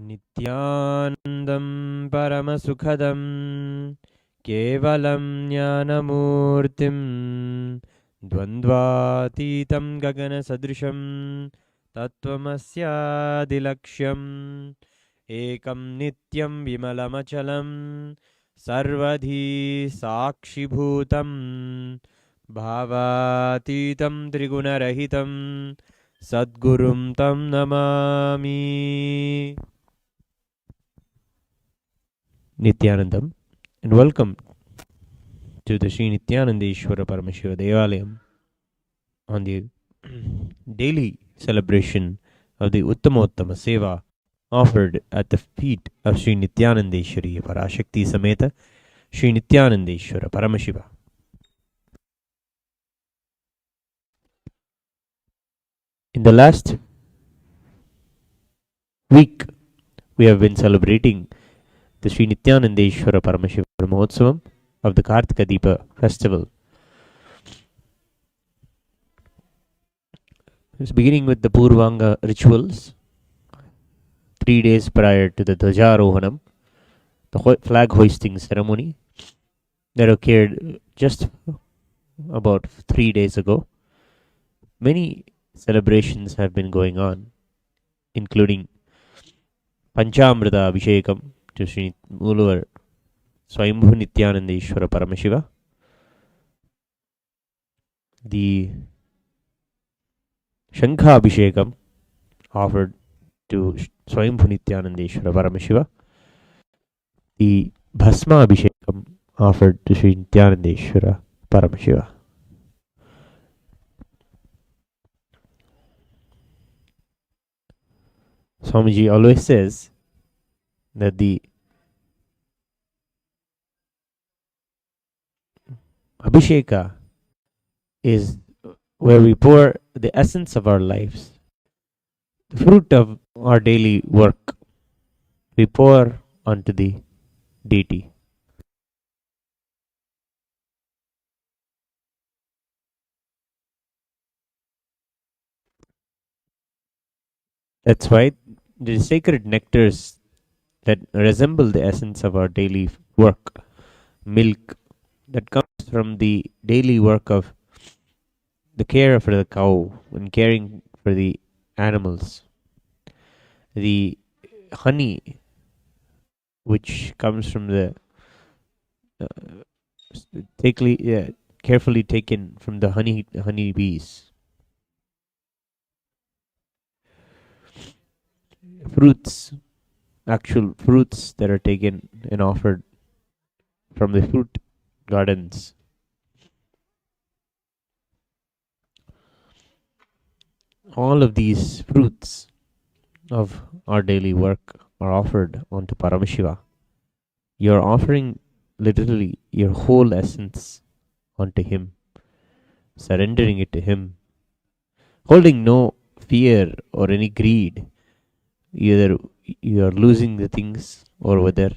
नित्यानन्दं परमसुखदं केवलं ज्ञानमूर्तिं द्वन्द्वातीतं गगनसदृशं तत्त्वमस्यादिलक्ष्यम् एकं नित्यं विमलमचलं सर्वधी साक्षिभूतं भावातीतं त्रिगुणरहितं सद्गुरुं तं Namami. Nityanandam, and welcome to the Sri Nityanandeshwara Paramashiva Devalayam on the daily celebration of the Uttamottama Seva offered at the feet of Sri Nityanandeshwari Parashakti Sameta Sri Nityanandeshwara Paramashiva. In the last week, we have been celebrating the Sri Nityanandeshwara Paramashiva Mahotsavam of the Kartika Deepa festival. It's beginning with the Purvanga rituals, 3 days prior to the Dvajarohanam, the flag hoisting ceremony that occurred just about 3 days ago. Many celebrations have been going on, including Panchamrita Abhishekam to Sri Muluvar Swayambhu Nityanandeshwara Paramashiva, the Shankha Abhishekam offered to Swayambhu Nityanandeshwara Paramashiva, the Bhasma Abhishekam offered to Sri Nityanandeshwara Paramashiva. Swamiji always says that the Abhisheka is where we pour the essence of our lives, the fruit of our daily work, we pour onto the deity. That's why the sacred nectars that resemble the essence of our daily work, milk that comes from the daily work of the care for the cow and caring for the animals, the honey which comes from the carefully taken from the honey bees, actual fruits that are taken and offered from the fruit gardens. All of these fruits of our daily work are offered onto Paramashiva. You're offering literally your whole essence onto him, surrendering it to him, holding no fear or any greed, either you are losing the things or whether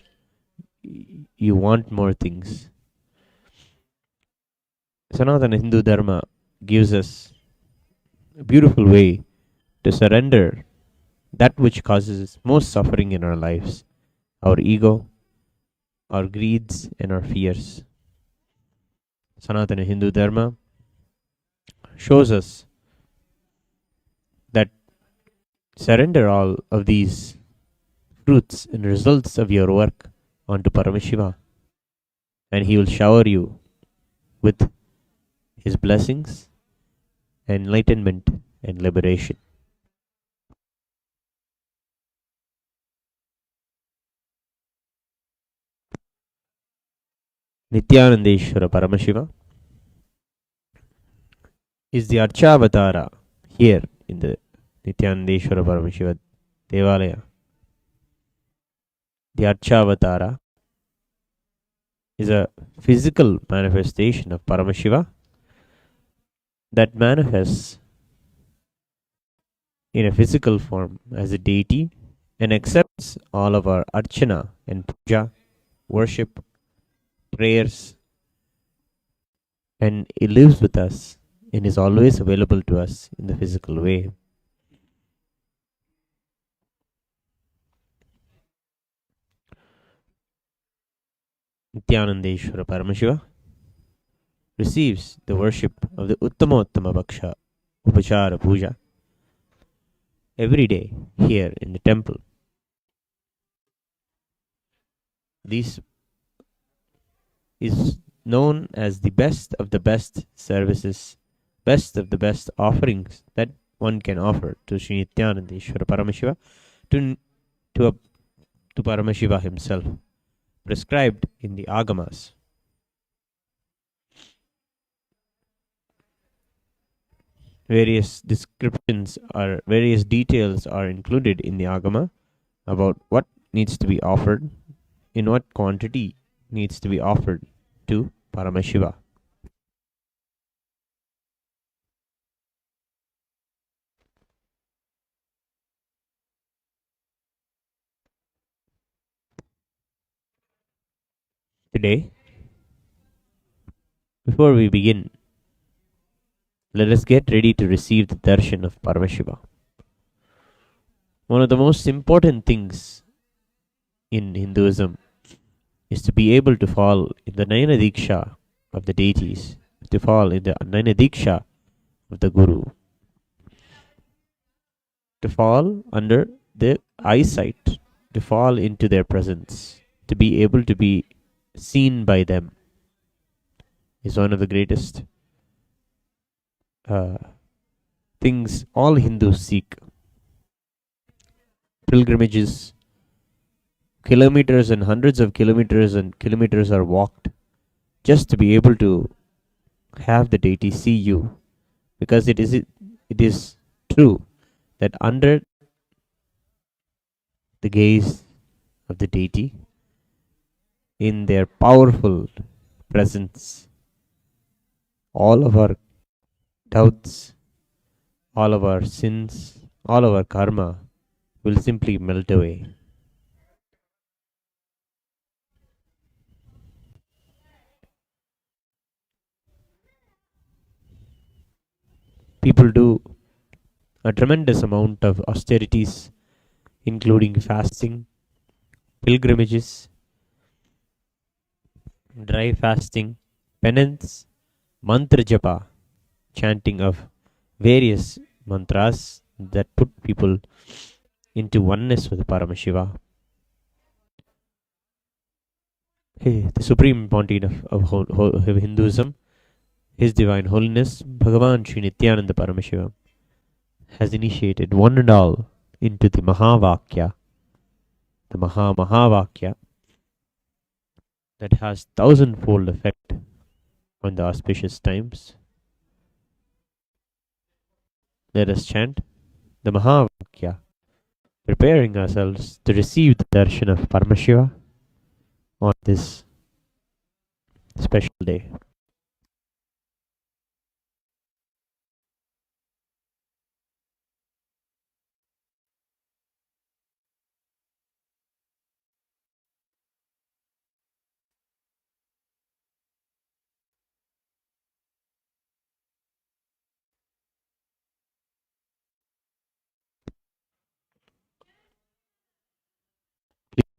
you want more things. Sanatana Hindu Dharma gives us a beautiful way to surrender that which causes most suffering in our lives, our ego, our greeds, and our fears. Sanatana Hindu Dharma shows us that surrender all of these fruits and results of your work onto Paramashiva, and he will shower you with his blessings, enlightenment, and liberation. Nityanandeshwara Paramashiva is the Archavatara here in the Nityanandeshwara Paramashiva Devalaya. The Archavatara is a physical manifestation of Paramashiva that manifests in a physical form as a deity and accepts all of our archana and puja, worship, prayers, and it lives with us and is always available to us in the physical way. Nityanandeshwara Paramashiva receives the worship of the Uttama Bhaksha Upachara Puja every day here in the temple. This is known as the best of the best services, best of the best offerings that one can offer to Sri Nityanandeshwara Paramashiva, to, to, a, to Paramashiva himself, prescribed in the Agamas. Various descriptions or various details are included in the Agama about what needs to be offered, in what quantity needs to be offered to Paramashiva. Today, before we begin, let us get ready to receive the darshan of Paramashiva. One of the most important things in Hinduism is to be able to fall in the Nayana Diksha of the deities, to fall in the Nayana Diksha of the Guru, to fall under their eyesight, to fall into their presence, to be able to be seen by them is one of the greatest things all Hindus seek. Pilgrimages, kilometers and hundreds of kilometers are walked just to be able to have the deity see you, because it is true that under the gaze of the deity, in their powerful presence, all of our doubts, all of our sins, all of our karma will simply melt away. People do a tremendous amount of austerities, including fasting, pilgrimages, dry fasting, penance, mantra japa, chanting of various mantras that put people into oneness with Paramashiva. The Supreme Pontiff of Hinduism, His Divine Holiness Bhagavan Sri Nityananda Paramashiva, has initiated one and all into the Mahavakya, the Mahavakya, that has thousandfold effect on the auspicious times. Let us chant the Mahavakya, preparing ourselves to receive the darshan of Paramashiva on this special day.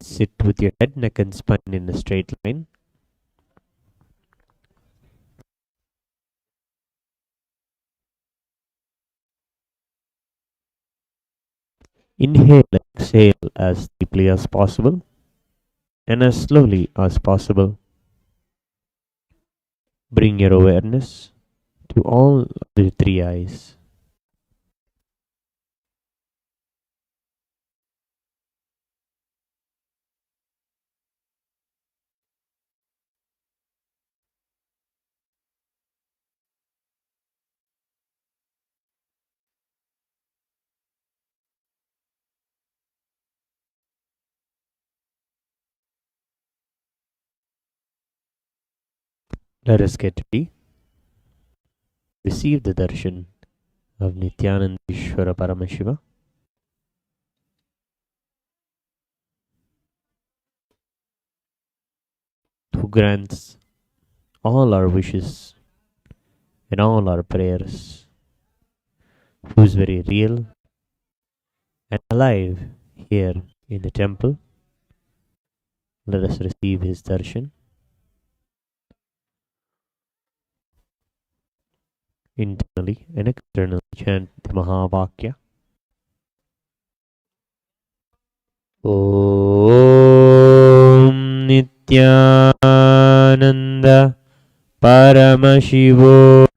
Sit with your head, neck and spine in a straight line. Inhale and exhale as deeply as possible and as slowly as possible. Bring your awareness to all the three eyes. Let us get ready. Receive the darshan of Nityanandeshwara Paramashiva. Who grants all our wishes and all our prayers, who is very real and alive here in the temple. Let us receive his darshan. Internally and externally chant the Mahavakya. Om Nityananda Paramashivoham.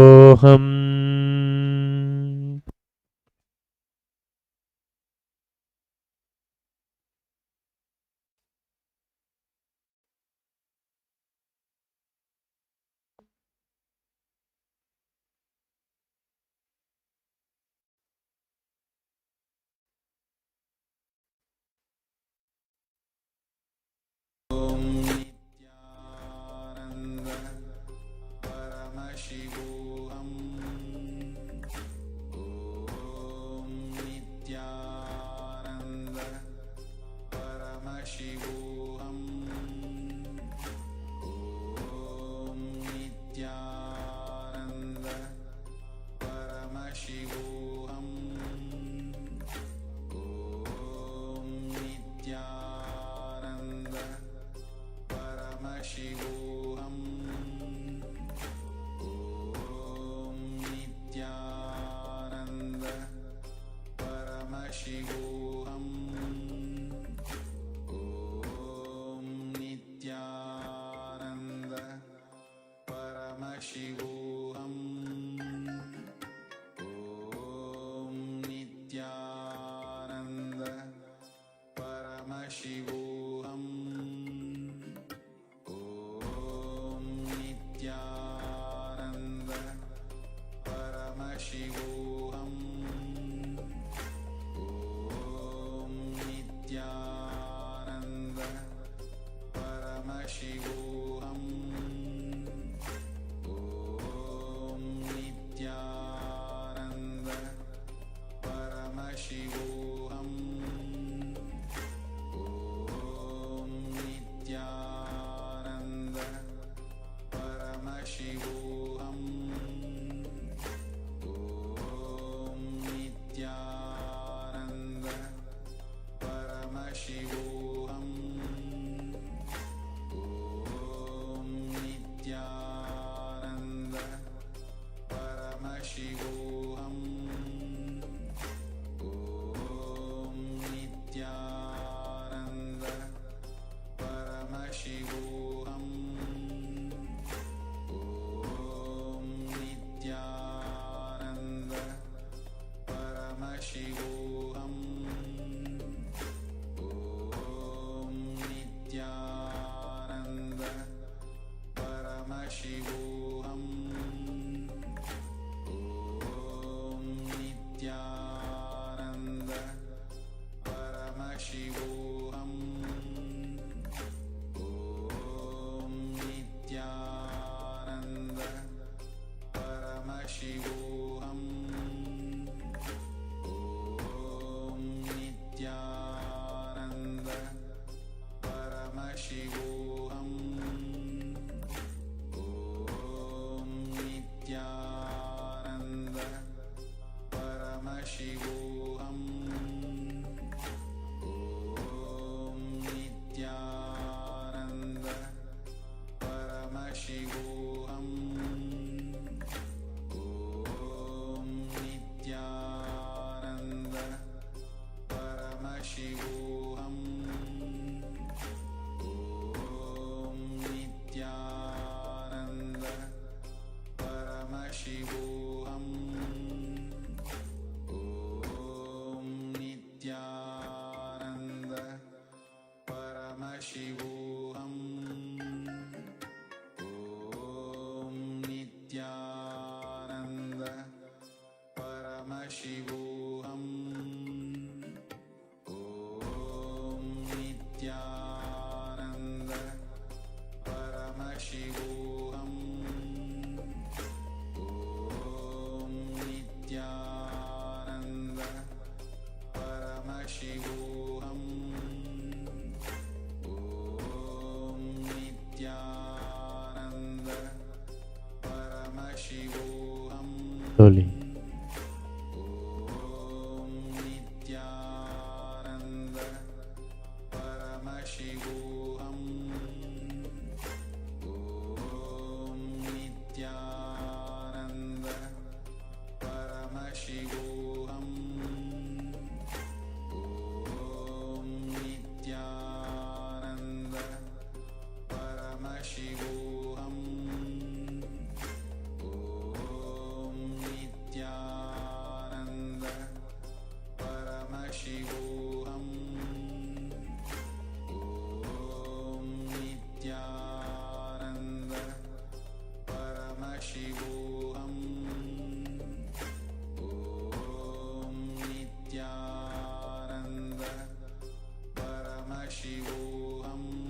Slowly.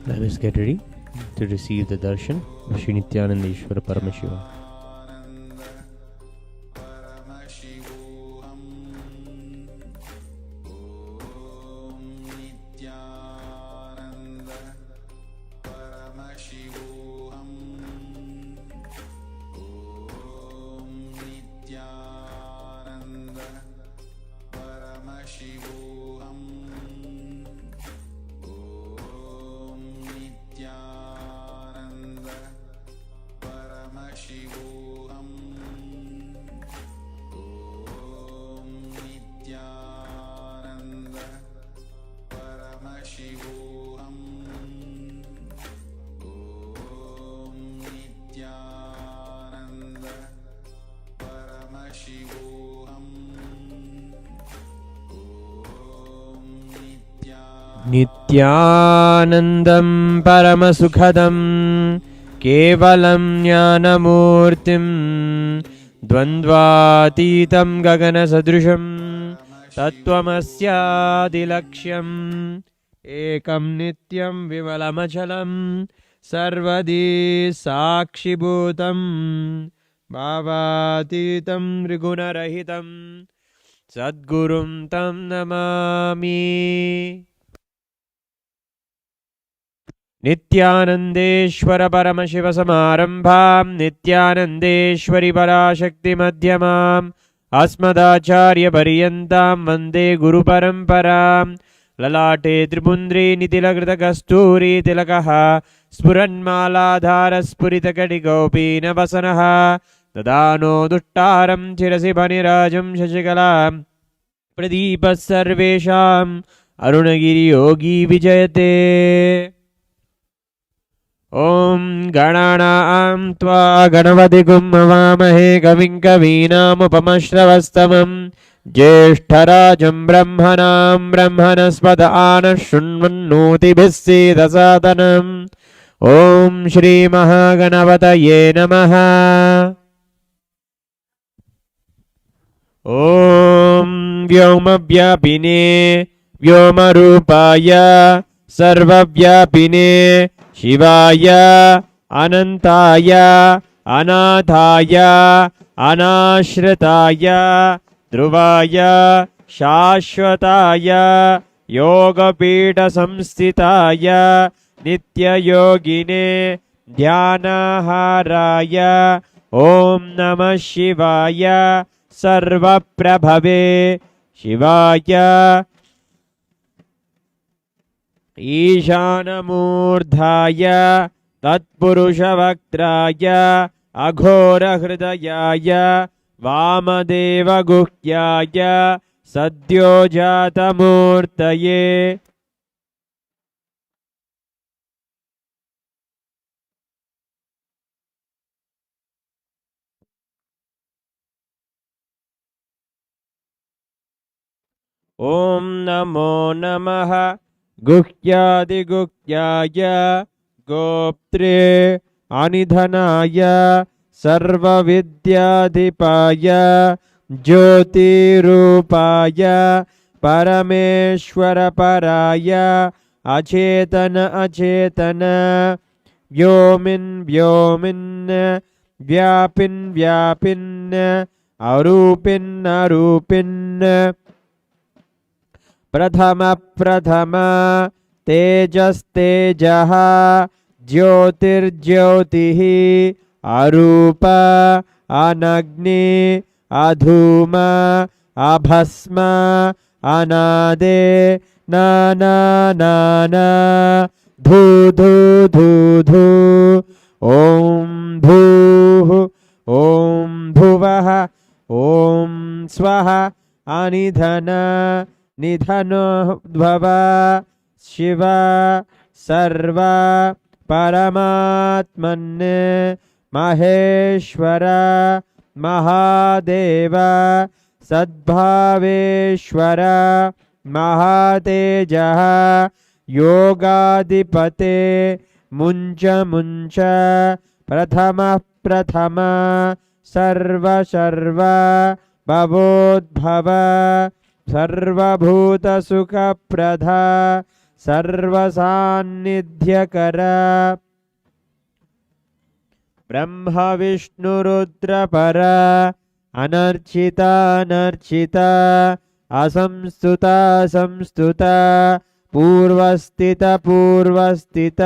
Let us get ready to receive the darshan of Shri Nityananda Ishvara Paramashiva. नित्यानन्दं परमसुखदं केवलं ज्ञानमूर्तिं द्वन्द्वातीतं गगनसदृशं तत्त्वमस्यादिलक्ष्यम् एकं नित्यं विमलमचलं सर्वदी साक्षिभूतं भावातीतं त्रिगुणरहितं सद्गुरुं तं नमामि। नित्यानन्देश्वर परमशिव समारम्भां नित्यानन्देश्वरि पराशक्ति मध्यमाम् अस्मदाचार्य पर्यन्तां वन्दे गुरुपरम्परां। ललाटे त्रिपुन्द्री नितिलकृत कस्तूरी तिलकः स्फुरन्मालाधार स्फुरितकटिगोपीनवसनः ददानो दुष्टारं शिरसि फणिराजं शशिकलां प्रदीपः सर्वेषाम् अरुणगिरियोगी विजयते। ॐ गणानां त्वा गणपतिगुं हवामहे कविं कवीनामुपमश्रवस्तमं ज्येष्ठराजं ब्रह्मणां ब्रह्मणस्पत आनः शृण्वन्नोतिभिः सीदसादनम्। ॐ श्रीमहागणपतये नमः। ॐ व्योमव्यापिने व्योमरूपाय सर्वव्यापिने शिवाय अनन्ताय अनाथाय अनाश्रिताय ध्रुवाय शाश्वताय योगपीठसंस्थिताय नित्ययोगिने ध्यानाहाराय ॐ नमः शिवाय सर्वप्रभवे शिवाय ईशानमूर्धाय तत्पुरुषवक्त्राय अघोरहृदयाय वामदेवगुह्याय सद्योजातमूर्तये ॐ नमो नमः गुह्यादिगुह्याय गोप्त्रे अनिधनाय सर्वविद्याधिपाय ज्योतिरूपाय परमेश्वरपराय अचेतन अचेतन व्योमिन् व्योमिन् व्यापिन् व्यापिन् अरूपिन् अरूपिन् प्रथम प्रथम तेजस्तेजः ज्योतिर्ज्योतिः अरूप अनग्नि अधूम अभस्म अनादे नाना नाना धू धू धू धू ॐ भूः ॐ भुवः ॐ स्वः अनिधन निधनोद्भव शिव सर्व परमात्मन् महेश्वर महादेव सद्भावेश्वर महातेजः योगाधिपते मुञ्च मुञ्च प्रथम प्रथम सर्व सर्व भवोद्भव सर्वभूतसुखप्रदा सर्वसान्निध्यकर ब्रह्म विष्णुरुद्रपर अनर्चिता अनर्चिता असंस्तुता संस्तुता पूर्वस्थित पूर्वस्थित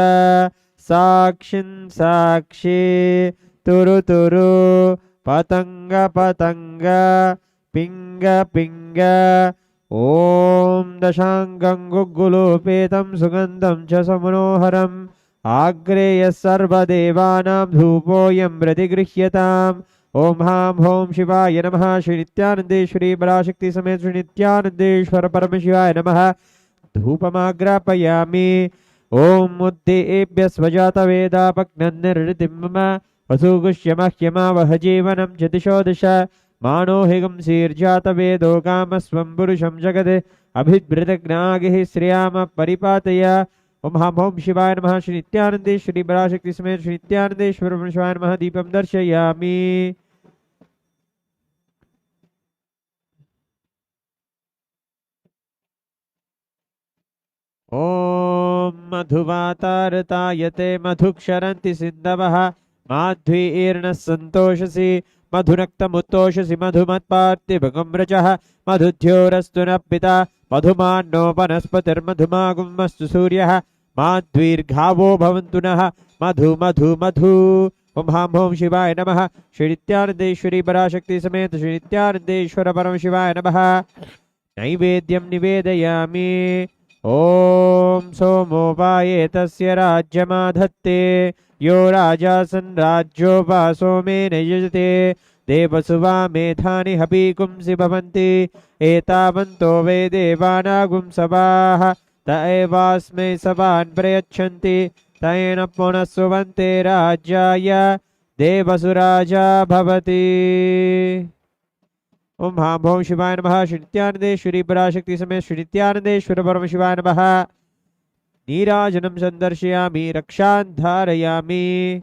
साक्षिन् साक्षी तुरु तुरु पतंग पतंग पिंग पिंग ओम दशांगं गुग्गुलोपेतं सुगंधं च समनोहरम् आग्रेय सर्वदेवानां धूपोऽयं प्रतिगृह्यताम्। ओम हां हों शिवाय नमः। श्री नित्यानंदेश्वरी पराशक्ति समेत श्री नित्यानंदेश्वर परमशिवाय नमः। धूपमाग्रापयामि। ओम मुद्देभ्य स्वजातवेदापग्नन्निर्ऋतिं मम वसुगुष्यमह्यमावह जीवनं च दिशो दिश मानो हिगं शीर्जातवेदो कामस्वं पुरुषं जगत् अभिद्भृतज्ञागिः श्रियाम परिपातय। ओम हां हों शिवाय नमः। श्री नित्यानंदेश्वरी पराशक्ति समेत श्री नित्यानंदेश्वर परमशिवाय नमः। दीपं दर्शयामि। ओम मधुवातारतायते मधुक्षरन्ति सिन्धवः माध्वीर्न सन्तोषसि मधुनक्तमुत्तोषसि मधुमत्पार्थिवगुम्रजः मधुद्योरस्तु नः पिता मधुमान्नो वनस्पतिर्मधुमागुमस्तु सूर्यः माध्वीर्घावो भवन्तु नः मधु मधु मधु। ओम हां हों शिवाय नमः। श्री नित्यानंदेश्वरी पराशक्ति समेत श्री नित्यानंदेश्वर परम शिवाय नमः। नैवेद्यं निवेदयामि। ओम सोमोपाये तस्य राज्यमाधत्ते यो राजासन् राज्योपासो मेन यजते देवसुवा मेधानि हपीकुंसि भवन्ति एतावन्तो वै देवानागुं सभाः त एवास्मै सभान् प्रयच्छन्ति तेन पुनः सुवन्ते राज्याय देवसुराजा भवति। ओम हां हों शिवाय नमः। श्री नित्यानंदेश्वरी पराशक्ति समेत श्री नित्यानंदेश्वर परम शिवाय नमः। नीराजनं संदर्शयामि रक्षान् धारयामि।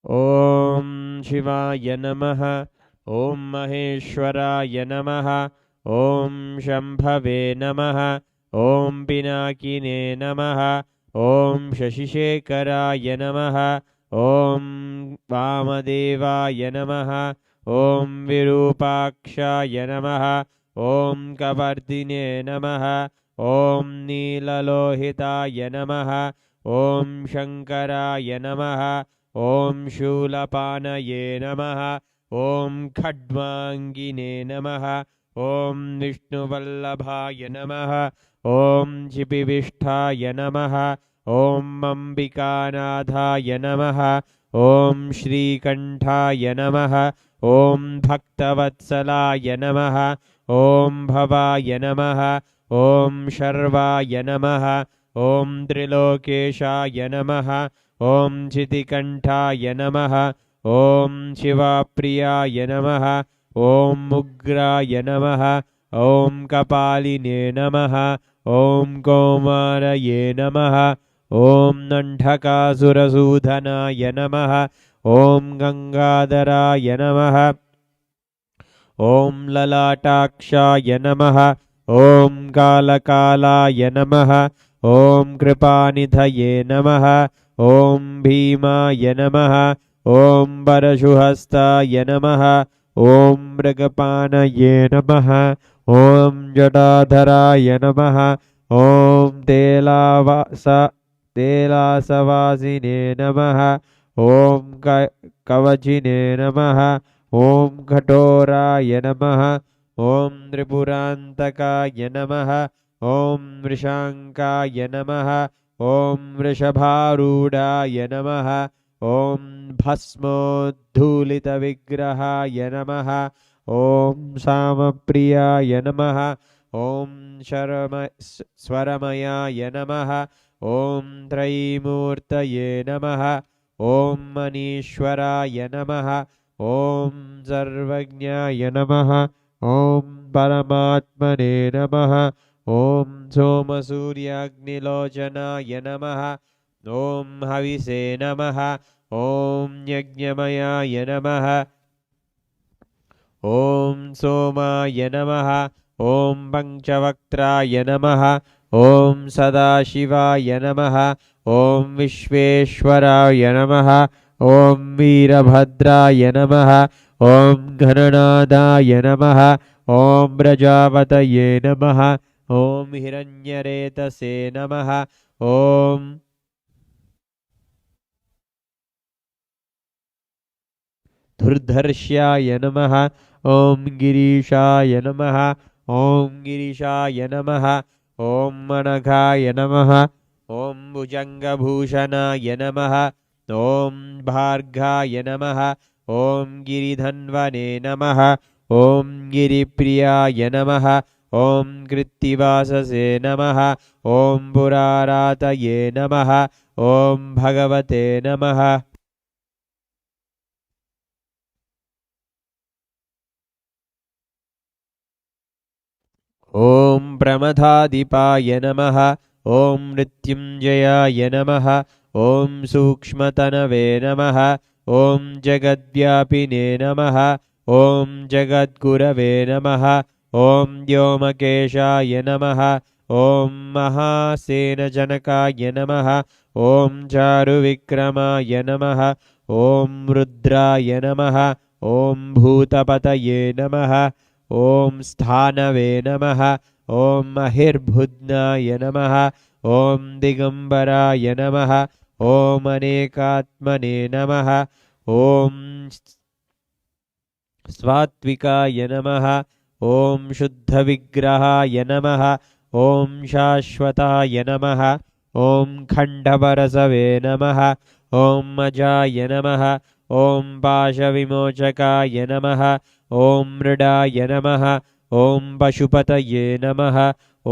ओम शिवाय नमः। ओम महेश्वराय नमः। ओम शंभवे नमः। ओम पिनाकिने नमः। ओम शशिशेखराय नमः। ओम वामदेवाय नमः। ओम विरूपाक्षाय नमः। ओम कवर्दिने नमः। ओम नीललोहिताय नमः। ओम शंकराय नमः। ओम शूलपानये नमः। ओम खड्वांगिने नमः। ओम विष्णुवल्लभाय नमः। ओम चिपिविष्ठाय नमः। ओम अंबिकानाथाय नमः। ओम श्रीकंठाय नमः। ओम भक्तवत्सलाय नमः। ओम भवाय नमः। ओम शर्वाय नमः। ओम त्रिलोकेशाय नमः। ओम चितिकंठाय नमः। ओम शिवाप्रियाय नमः। ओम उग्राय नमः। ओम कपालिने नमः। ओम कौमारये नमः। ॐ नण्ढकासुरसूदनाय नमः। ॐ गङ्गाधराय नमः। ॐ ललाटाक्षाय नमः। ॐ कालकालाय नमः। ॐ कृपानिधये नमः। ॐ भीमाय नमः। ॐ परशुहस्ताय नमः। ॐ मृगपानये नमः। ॐ जटाधराय नमः। ॐ तेलासवासिने नमः। ॐ कवचिने नमः। ॐ कठोराय नमः। ॐ त्रिपुरान्तकाय नमः। ॐ वृषाङ्काय नमः। ॐ वृषभारूढाय नमः। ॐ भस्मोद्धूलितविग्रहाय नमः। ॐ सामप्रियाय नमः। ॐ स्वरमयाय नमः। ॐ त्रयीमूर्तये नमः। ॐ मनीश्वराय नमः। ॐ सर्वज्ञाय नमः। ॐ परमात्मने नमः। ॐ सोमसूर्याग्निलोचनाय नमः। ॐ हविषे नमः। ॐ यज्ञमयाय नमः। ॐ सोमाय नमः। ॐ पञ्चवक्त्राय नमः। ॐ सदाशिवाय नमः। ॐ विश्वेश्वराय नमः। ॐ वीरभद्राय नमः। ॐ घननादाय नमः। ॐ प्रजापतये नमः। ॐ हिरण्यरेतसे नमः। ॐ धुर्धर्ष्याय नमः। ॐ गिरीशाय नमः। ॐ गिरीशाय नमः। ॐ मनघाय नमः। ॐ भुजङ्गभूषणाय नमः। ॐ भार्गाय नमः। ॐ गिरिधन्वने नमः। ॐ गिरिप्रियाय नमः। ॐ कृत्तिवाससे नमः। ॐ पुरारातये नमः। ॐ भगवते नमः। ॐ प्रमथाधिपाय नमः। ॐ मृत्युञ्जयाय नमः। ॐ सूक्ष्मतनवे नमः। ॐ जगद्व्यापिने नमः। ॐ जगद्गुरवे नमः। ॐ व्योमकेशाय नमः। ॐ महासेनजनकाय नमः। ॐ चारुविक्रमाय नमः। ॐ रुद्राय नमः। ॐ भूतपतये नमः। ॐ स्थानवे नमः। ॐ महिर्भुज्नाय नमः। ॐ दिगम्बराय नमः। ॐ अनेकात्मने नमः। ॐ स्वात्विकाय नमः। ॐ शुद्धविग्रहाय नमः। ॐ शाश्वताय नमः। ॐ खण्डपरसवे नमः। ॐ अजाय नमः। ॐ पाशविमोचकाय नमः। ॐ मृडाय नमः। ॐ पशुपतये नमः।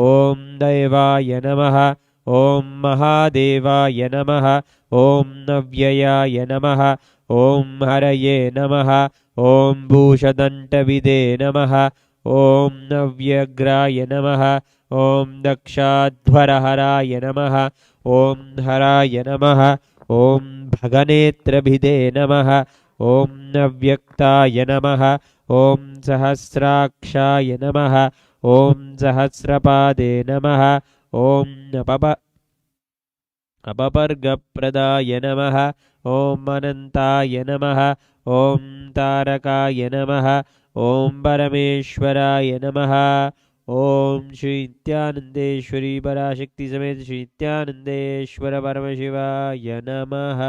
ॐ दैवाय नमः। ॐ महादेवाय नमः। ॐ नव्ययाय नमः। ॐ हरये नमः। ॐ भूषदण्डविदे नमः। ॐ नव्यग्राय नमः। ॐ दक्षाध्वरहराय नमः। ॐ हराय नमः। ॐ भगनेत्रभिदे नमः। ॐ नव्यक्ताय नमः। ॐ सहस्राक्षाय नमः। ॐ सहस्रपादे नमः। ॐ अपपर्गप्रदाय नमः। ॐ अनन्ताय नमः। ॐ तारकाय नमः। ॐ परमेश्वराय नमः। ॐ श्री नित्यानन्देश्वरी पराशक्ति समेत श्री नित्यानन्देश्वर परमशिवाय नमः।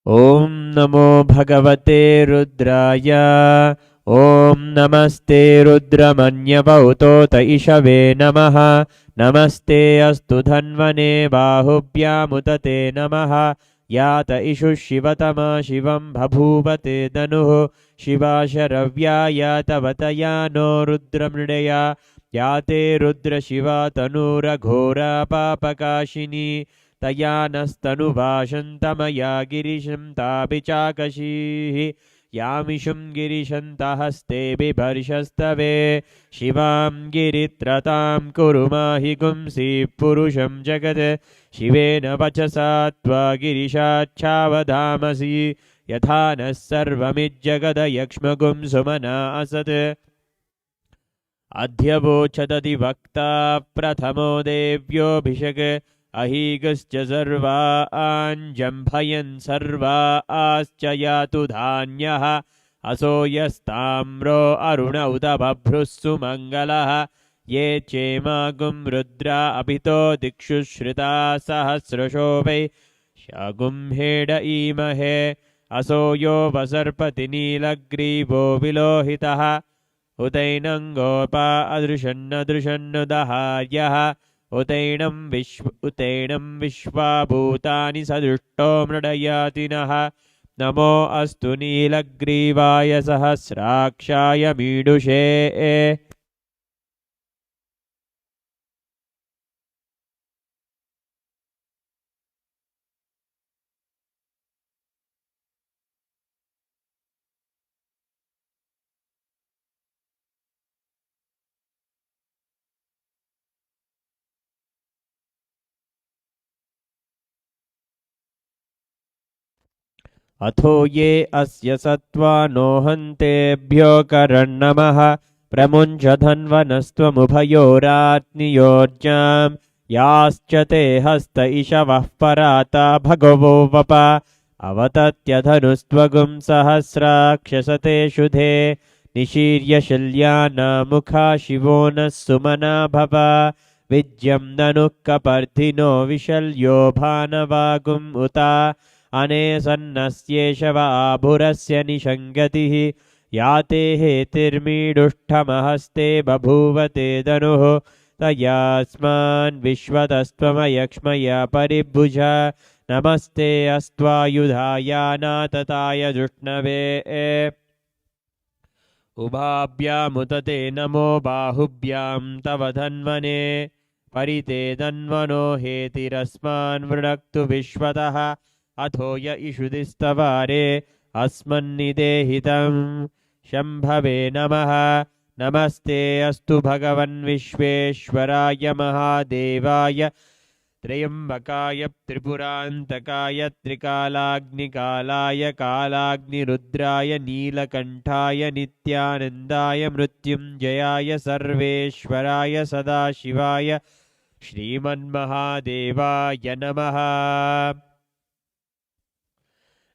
ॐ नमो भगवते रुद्राय। ॐ नमस्ते रुद्रमन्यवौतोत इषवे नमः। नमस्ते अस्तु धन्वने बाहुभ्यामुदते नमः। यात इषु शिवतमा शिवं बभूवते धनुः। शिवा शरव्या यातवतया नो रुद्रमृडया। याते रुद्रशिवा तनूरघोरा पापकाशिनी। तया नस्तनुभाषन्तमया गिरिशं तापि चाकशीः। यामिषुं गिरिशन्तः हस्ते बिभर्षस्तवे। शिवां गिरित्रतां कुरु माहि गुंसि पुरुषं जगत्। शिवेन वचसा त्वा गिरिशाच्छावधामसि। यथा नः सर्वमिज्जगदयक्ष्मगुं सुमना असत्। अध्यवोचदधिवक्ता प्रथमो देव्योऽभिषक्। अहीगश्च सर्वाञ्जम्भयन् सर्वा आश्च यातु धान्यः। असो यस्ताम्रो अरुण उत बभ्रुः सुमङ्गलः। ये चेमागुं रुद्रा अभितो दिक्षु श्रिता सहस्रशो वै। शगुंहेड ईमहे। असो यो वसर्पति नीलग्रीवो विलोहितः। उतैनं गोपा अदृशन्नदृशन्नुदहार्यः। उतैनं विश्वा भूतानि सदृष्टो मृडयातिनः। नमो अस्तु नीलग्रीवाय सहस्राक्षाय मीडुषे। अथो ये अस्य सत्त्वानो हन्तेभ्यो करन्नमः। प्रमुञ्च धन्वनस्त्वमुभयोरात्नियोर्जाम्। याश्च ते हस्त इषवः पराता भगवो वप। अवतत्यधनुस्त्वगुं सहस्राक्षसते शुधे। निशीर्य शल्यानामुखा शिवो नः सुमना भव। विज्यं ननुः कपर्धिनो विशल्यो भानवागुम् उता। अनेसन्नस्येष वाभुरस्य निषङ्गतिः। याते हेतिर्मीडुष्ठमहस्ते बभूवते धनुः। तयास्मान् विश्वतस्त्वमयक्ष्मया परिभुज। नमस्ते अस्त्वायुधायानातताय जुष्णवे। उभाभ्यामुदते नमो बाहुभ्यां तव धन्वने। परिते धन्वनो हेतिरस्मान् वृणक्तु विश्वतः। अथो य इषुदिस्तवारे अस्मन्निदेहितं। शम्भवे नमः। नमस्ते अस्तु भगवन् विश्वेश्वराय महादेवाय। त्र्यम्बकाय त्रिपुरान्तकाय त्रिकालाग्निकालाय कालाग्निरुद्राय नीलकण्ठाय नित्यानन्दाय मृत्युञ्जयाय सर्वेश्वराय सदाशिवाय श्रीमन्महादेवाय नमः।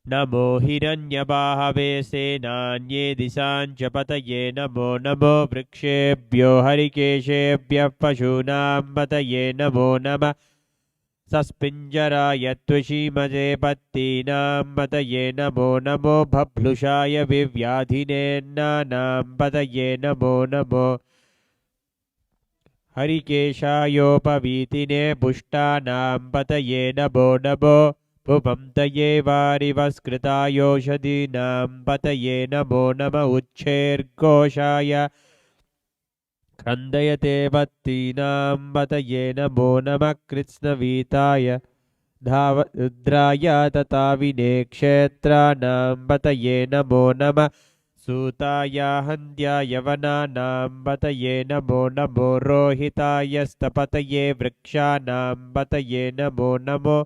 नमो हिरण्यबाहवे सेनान्ये दिशाञ्च पतये। नमो नमो वृक्षेभ्यो हरिकेशेभ्यः पशूनां पतये। नमो नमः सस्पिञ्जराय त्वषीमजे पत्तीनां पतये। नमो नमो बभ्लुषाय विव्याधिनेन्नानां पतये। नमो नमो हरिकेशायोपवीतिने पुष्टानां पतये। नमो नमो भुवंतये वारिवस्कृतायोषधीनां पतये। नमो नम उच्छेर्घोषाय क्रन्दयते पत्तीनां पतये। नमो नमः कृत्स्नवीताय रुद्राय तथा विनेक्षेत्राणां पतये। नमो नमः सूताय हन्त्याय वनानां पतये। नमो नमो रोहिताय स्तपतये वृक्षाणां पतये। नमो नमो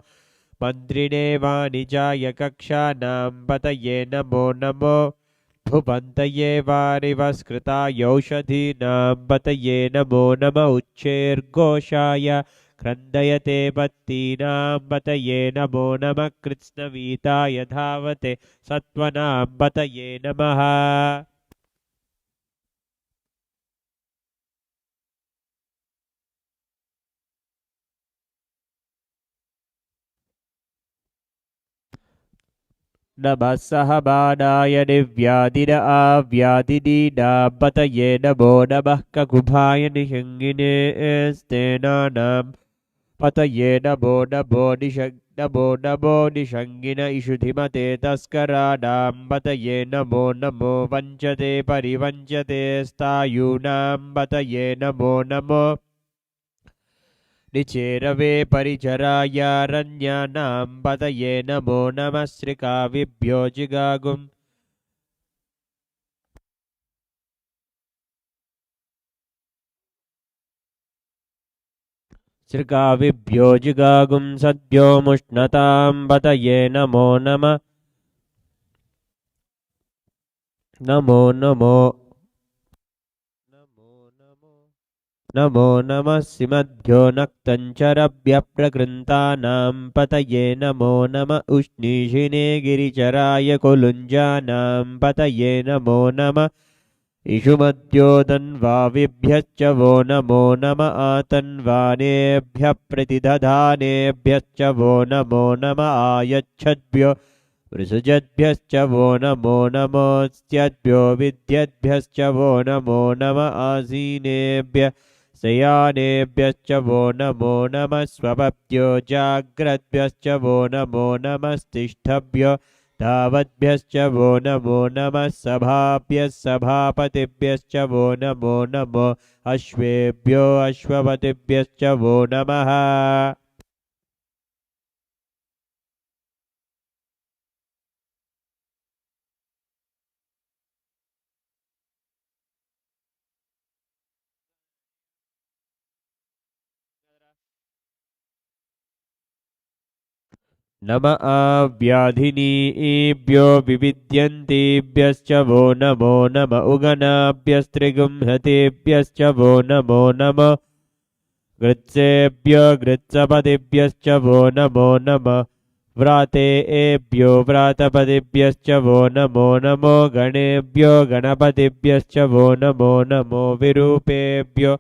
मन्त्रिणे वाणिजाय कक्षानां पतये। नमो नमो भुवन्तये वारिवस्कृतायौषधीनां पतये। नमो नम उच्छेर्घोषाय क्रन्दयते पत्तीनां पतये। नमो नमः कृत्स्नवीताय धावते सत्त्वनां पतये नमः। नमः सहबाणाय निर्व्याधिन आव्याधिनीनां नमो नमः ककुभाय निषङ्गिने स्तेनानां पतये नमो नमो निषङ्गिन इषुधिमते तस्कराणां पतये नमो नमो वञ्चते परिवञ्चते स्थायूनां पतये नमो नमो निचेरवे परिचरायारण्यानां पतये नमो नमः श्रीकाविभ्यो जिगागुम् श्रीकाविभ्यो जिगागुं सद्यो मुष्णतां पतये नमो नमः नमो नमो नमो नमः सिमध्यो नक्तञ्चरभ्यप्रकृन्तानां पतये नमो नम उष्णीषिणे गिरिचराय कुलुञ्जानां पतये नमो नमः इषुमद्योतन्वाविभ्यश्च वो नमो नम आतन्वानेभ्यः प्रतिदधानेभ्यश्च वो नमो नम आयच्छद्भ्यो वृषजद्भ्यश्च वो नमो नमोऽस्त्यद्भ्यो विद्यद्भ्यश्च वो नमो नम आसीनेभ्यः शयानेभ्यश्च वो नमो नमः स्वपत्यो जाग्रद्भ्यश्च वो नमो नमस्तिष्ठभ्यो तावद्भ्यश्च वो नमो नमः सभाभ्यः सभापतिभ्यश्च वो नमो नमो अश्वेभ्यो अश्वपतिभ्यश्च वो नमः नम आव्याधिनीभ्यो विविद्यन्तीभ्यश्च वो नमो नम उगनाभ्यस्त्रिगुंहतेभ्यश्च वो नमो नम गृत्सेभ्यो गृत्सपतिभ्यश्च वो नमो नम व्रातेभ्यो व्रातपतिभ्यश्च वो नमो नमो गणेभ्यो गणपतिभ्यश्च वो नमो नमो विरूपेभ्यो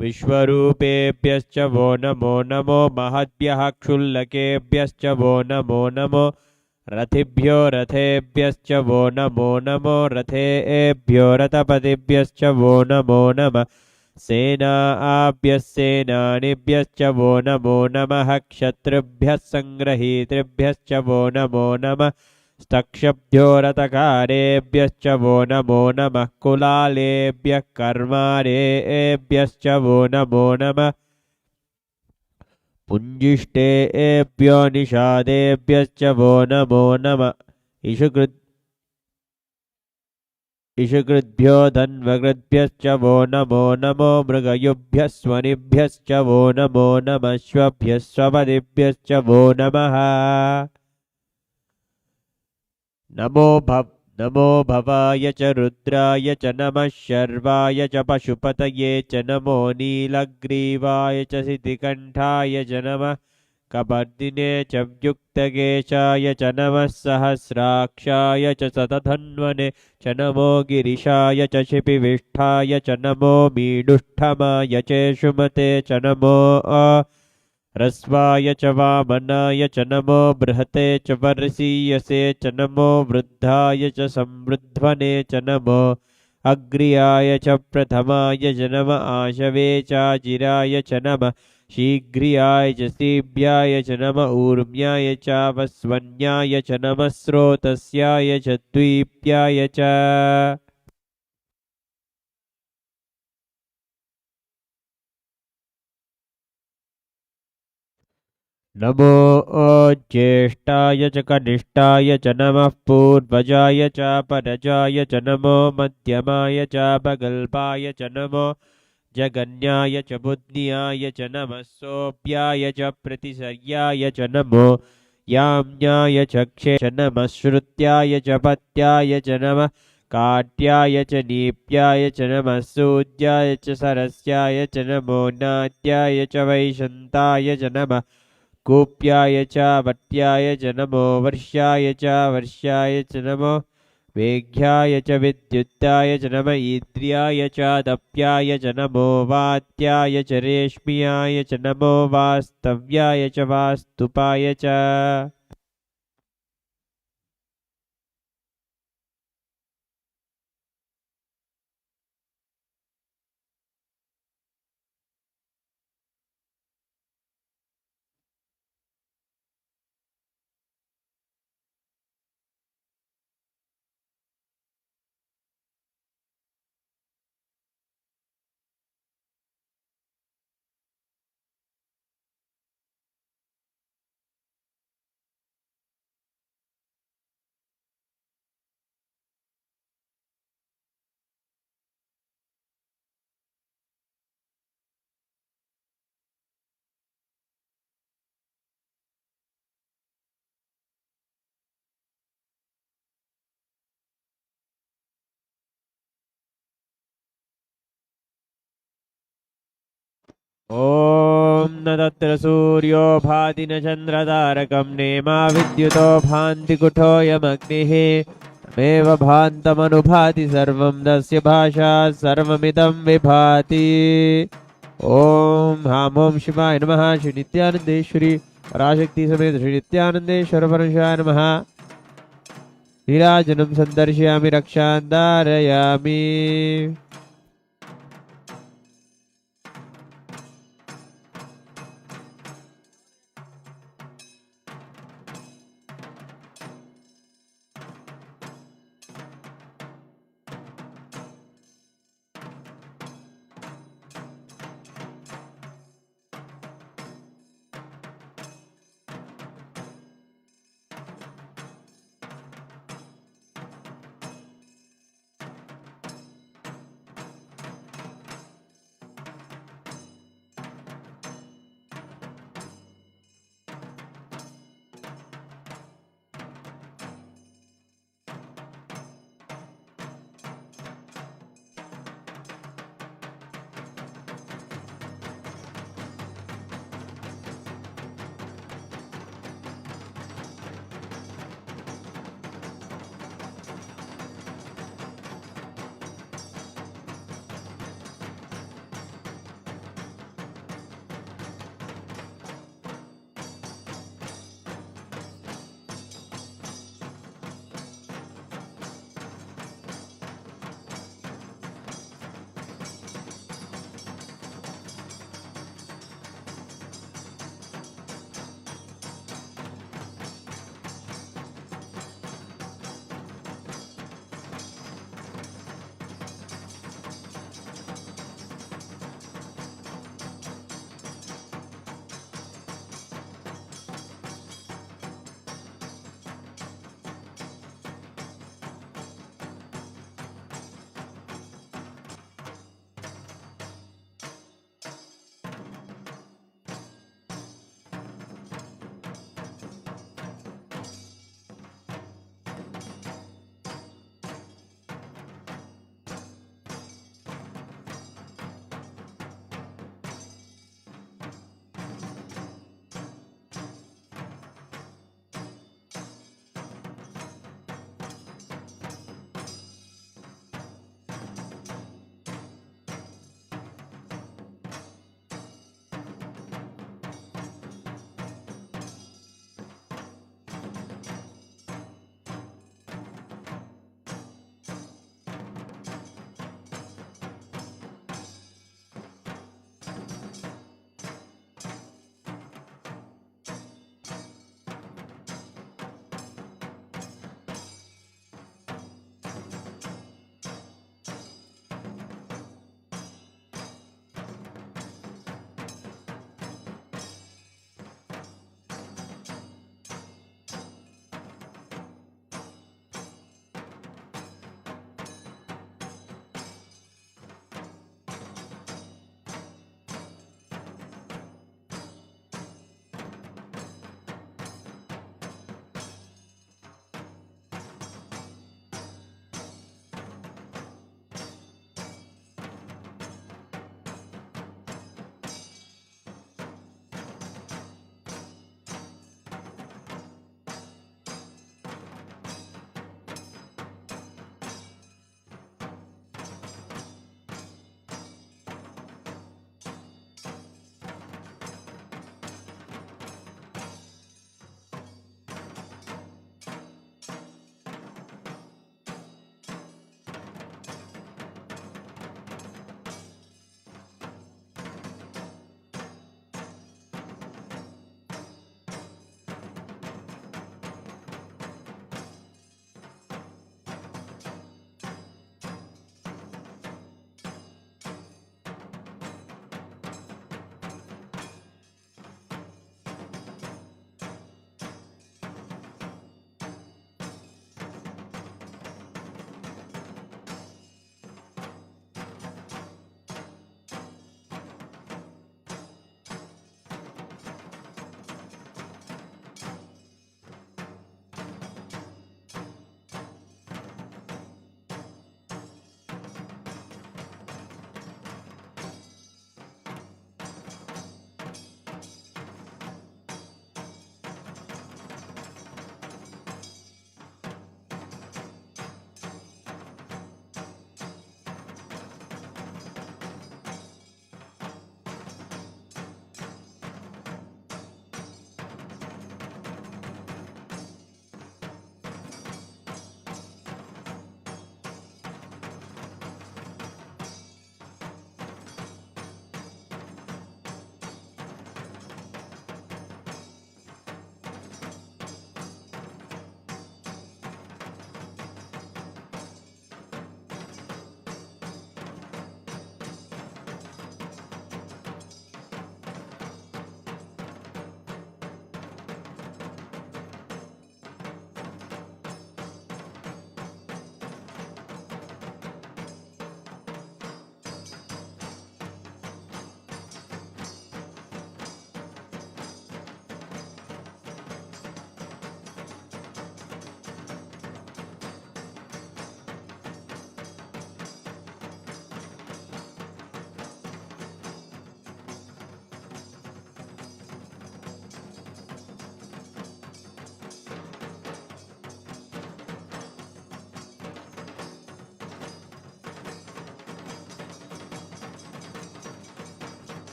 विश्वरूपेभ्यश्च वो नमो नमो महद्भ्यः क्षुल्लकेभ्यश्च वो नमो नमो रथिभ्यो रथेभ्यश्च वो नमो नमो रथेभ्यो रथपतिभ्यश्च वो नमो नमः सेनाभ्यः सेनानिभ्यश्च वो नमो नमः क्षत्रिभ्यः सङ्ग्रहीतृभ्यश्च वो नमो नमः स्तक्षभ्यो रथकारेभ्यश्च वो नमो नमः कुलालेभ्यः कर्मारेभ्यश्च वो नमो नमः पुञ्जिष्टेभ्यो निषादेभ्यश्च वो नमो नमः इषुकृद्भ्यो धन्वकृद्भ्यश्च वो नमो नमो मृगयुभ्यः स्वनिभ्यश्च वो नमो नमः श्वभ्यः स्वपदिभ्यश्च वो नमः नमो भवाय च रुद्राय च नमः शर्वाय च पशुपतये च नमो नीलग्रीवाय च सिद्धिकण्ठाय च नमः कपर्दिने च व्युक्तकेशाय च नमः सहस्राक्षाय च शतधन्वने च नमो गिरिशाय च शिपिविष्ठाय च नमो मीडुष्ठमाय चेषुमते च नमो ह्रस्वाय च वामनाय च नमो बृहते च वर्षीयसे च नमो वृद्धाय च संवृध्वने च नमो अग्र्याय च प्रथमाय च नम आशवे चाजिराय च नम शीघ्रियाय च सीभ्याय च नम ऊर्म्याय च वस्वन्याय च नमः स्रोतस्याय च द्वीप्याय च नमो ज्येष्ठाय च कनिष्ठाय च नमः पूर्वजाय च परजाय च नमो मध्यमाय च भगल्पाय च नमो जगन्याय च बुद्ध्याय च नमः सोऽप्याय च प्रतिसर्याय च नमो याम्याय च क्षे च नमः श्रुत्याय च पत्याय च नमः काट्याय च नीप्याय च नमः सूज्याय च सरस्याय च नमो नाट्याय च वैशन्ताय च नमः कूप्याय च वट्याय च नमो वर्ष्याय च वर्ष्याय च नमो वेघ्याय च विद्युत्ताय च नम ईद्र्याय च दप्याय च नमो वात्याय च रेश्म्याय च नमो वास्तव्याय च वास्तुपाय च ॐ न तत्र सूर्यो भाति न चन्द्रतारकं नेमा विद्युतो भान्ति कुठोऽयमग्निः तमेव भान्तमनुभाति सर्वं तस्य भाषा सर्वमिदं विभाति। ॐ हाँ ॐ शिवाय नमः। श्री नित्यानंदेश्वरी पराशक्ति समेत श्री नित्यानंदेश्वर परमेश्वराय नमः। नीराजनं सन्दर्शयामि रक्षां धारयामि।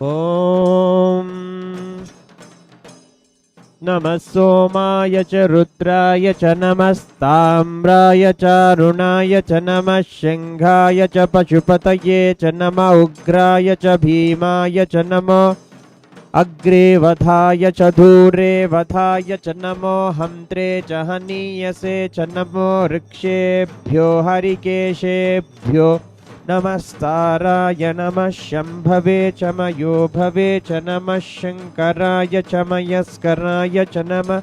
ॐ नमः सोमाय च रुद्राय च नमस्ताम्राय च अरुणाय च नमः सिंहाय च पशुपतये च नमः उग्राय च भीमाय च नमो अग्रे वधाय च दूरे वधाय च नमो हन्त्रे च हनीयसे च नमो वृक्षेभ्यो हरिकेशेभ्यो नमस्ताराय नमः शम्भवे च मयो भवे च नमः शङ्कराय च मयस्कराय च नमः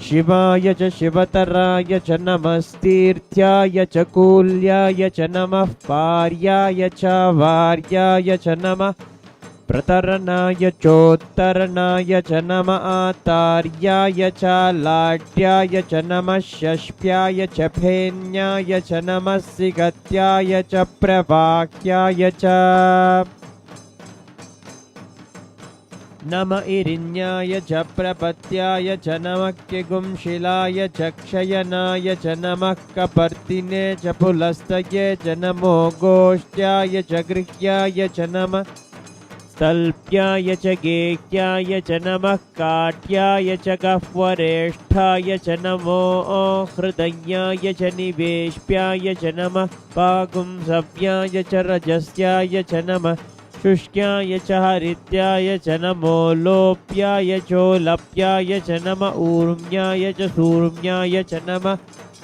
शिवाय च शिवतराय च नमस्तीर्थ्याय च कूल्याय च नमः पार्याय च वार्याय च नमः प्रतरणाय चोत्तरणाय च नमः आतार्याय च लाड्याय च नमः षष्ठ्याय च फेन्याय च नमः सिगत्याय च प्रवाक्याय च नम इरिन्याय च प्रपत्याय च नमः किगुंशिलाय च क्षयनाय च नमः कपर्तिने च पुलस्तये च नमो गोष्ठ्याय च गृह्याय च नमः तल्प्याय च गेह्याय च नमः काट्याय च गह्वरेष्ठाय च नमो हृदयाय च निवेश्याय च नमः पागुंसव्याय च रजस्याय च नमः शुष्क्याय च हरित्याय च नमो लोप्याय चोलप्याय च नमः ऊर्म्याय च सूर्म्याय च नमः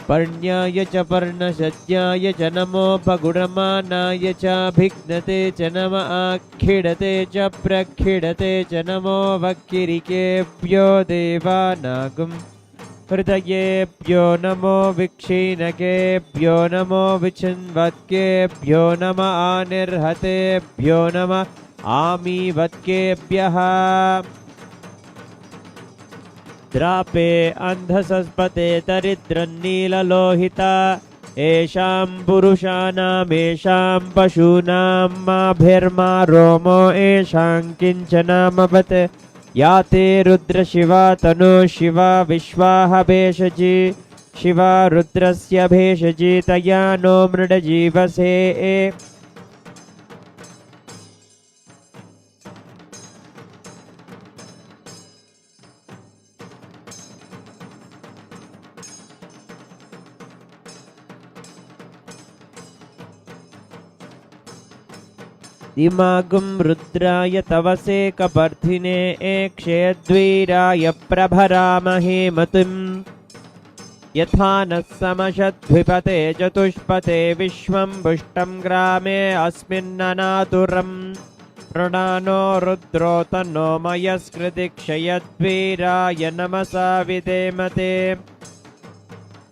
पर्ण्याय च पर्णशज्याय च नमो पगुडमानाय च भिघ्नते च नमः आखिडते च प्रखिडते च नमो वक्किरिकेभ्यो देवानागुं हृदयेभ्यो नमो विक्षीणकेभ्यो नमो विचिन्वत्केभ्यो नमः आनिर्हतेभ्यो नमः आमीवत्केभ्यः द्रापे अन्धसस्पते दरिद्रन्नीललोहिता येषां पुरुषाणामेषां पशूनां माभिर्मा रोमो येषां किञ्चनामवत् या ते रुद्रशिवा तनु शिवा विश्वाह भेषजी शिवा रुद्रस्य भेषजी तया नो मृडजीवसे दिमागुं रुद्राय तवसे कपर्धिने क्षेद्वीराय प्रभरामहे मतिं यथा नः समशद्विपते चतुष्पते विश्वं पुष्टं ग्रामे अस्मिन्ननातुरं प्रणानो रुद्रो तन्नो मयस्कृतिक्षयद्वीराय नमसा विधेमते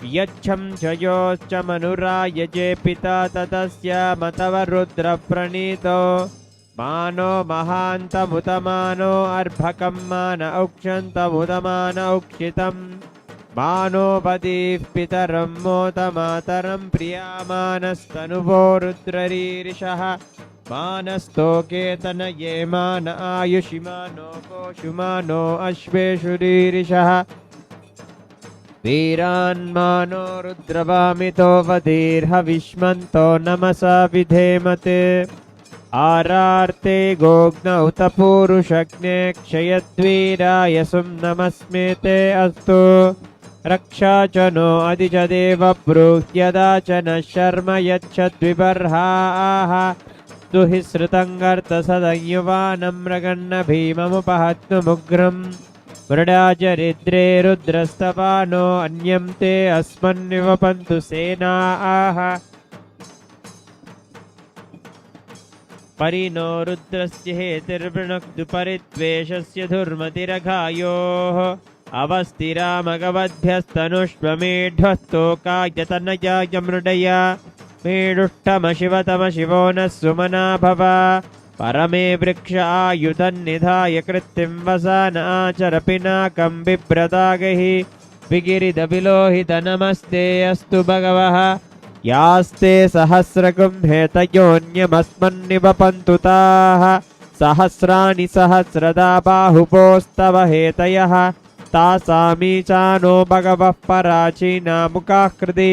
यच्छं च योश्च मनुरायजे पिता ततस्य मतव रुद्रप्रणीतो मानो महान्तमुतमानो अर्भकं मान औक्षन्तमुतमान औक्षितं मानो पदीः पितरं मोतमातरं प्रियामानस्तनुवो रुद्ररीरिषः मानस्तोकेतनये मान आयुषिमानो गोषुमानो अश्वेषुरीरिषः वीरान्मानो रुद्रवामितो वधीर्हविष्मन्तो नमसा विधेमते आरार्ते गोग्नौ तपूरुषग्ने क्षयद्वीराय सुं नमस्मेते अस्तु रक्षा च नो अधिजदेव ब्रूह्यदा च नः शर्म यच्छद्विबर्हाः दुहिसृतङ्गर्तसदयुवानं मृगन्न भीममुपहत्नुमुग्रम् मृडाचरिद्रे रुद्रस्तवानो अन्यं ते अस्मन्निवपन्तु सेनाः परिनो रुद्रस्य हेतिर्वृणक्तु परिद्वेषस्य धुर्मतिरघायोः अवस्तिरामगवद्भ्यस्तनुष्वमेढ्वस्तोकायतनयाय मृडया मेढुष्टमशिवतमशिवो नः सुमना भव परमे वृक्ष आयुधन्निधाय कृत्तिं वसान आचर पिनाकं बिभ्रतागहि विगिरिदविलोहित नमस्ते अस्तु भगवः यास्ते सहस्रकुं हेतयोऽन्यमस्मन्निवपन्तु ताः सहस्राणि सहस्रदा बाहुपोस्तव हेतयः तासामीचानो भगवः पराचीना मुखाकृति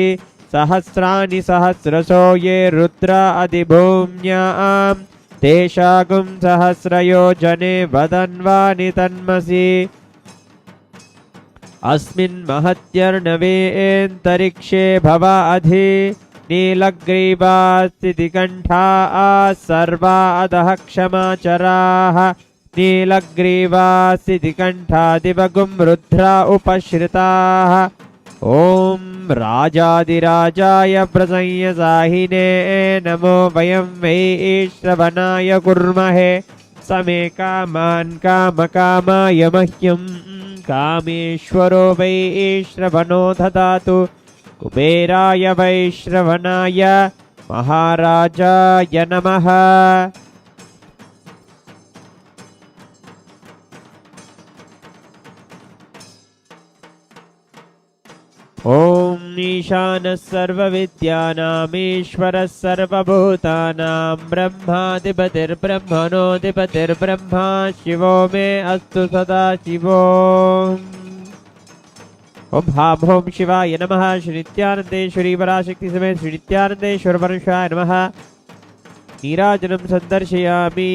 सहस्राणि सहस्रशो ये रुद्रा अधिभूम्याम् तेषागुं सहस्रयोजने वदन्वानि तन्मसि अस्मिन् महत्यर्णवेऽन्तरिक्षे भव अधि नीलग्रीवास्तिकण्ठा सर्वा अधः क्षमाचराः नीलग्रीवास्तिकण्ठा दिवगुं रुद्रा उपश्रिताः ॐ राजाधिराजाय प्रसंयसाहिने नमो वयं वै श्रवणाय कुर्महे समे कामान् कामकामाय मह्यं कामेश्वरो वै श्रवणो ददातु कुबेराय वै श्रवणाय महाराजाय नमः। ॐ ईशानः सर्वविद्यानामीश्वरः सर्वभूतानां ब्रह्माधिपतिर्ब्रह्मणोऽधिपतिर्ब्रह्मा शिवो मे अस्तु सदा शिवो। ॐ हां हों शिवाय नमः। श्री नित्यानन्देश्वरी पराशक्ति समेत श्री नित्यानन्देश्वर परमेश्वराय नमः। नीराजनं सन्दर्शयामि।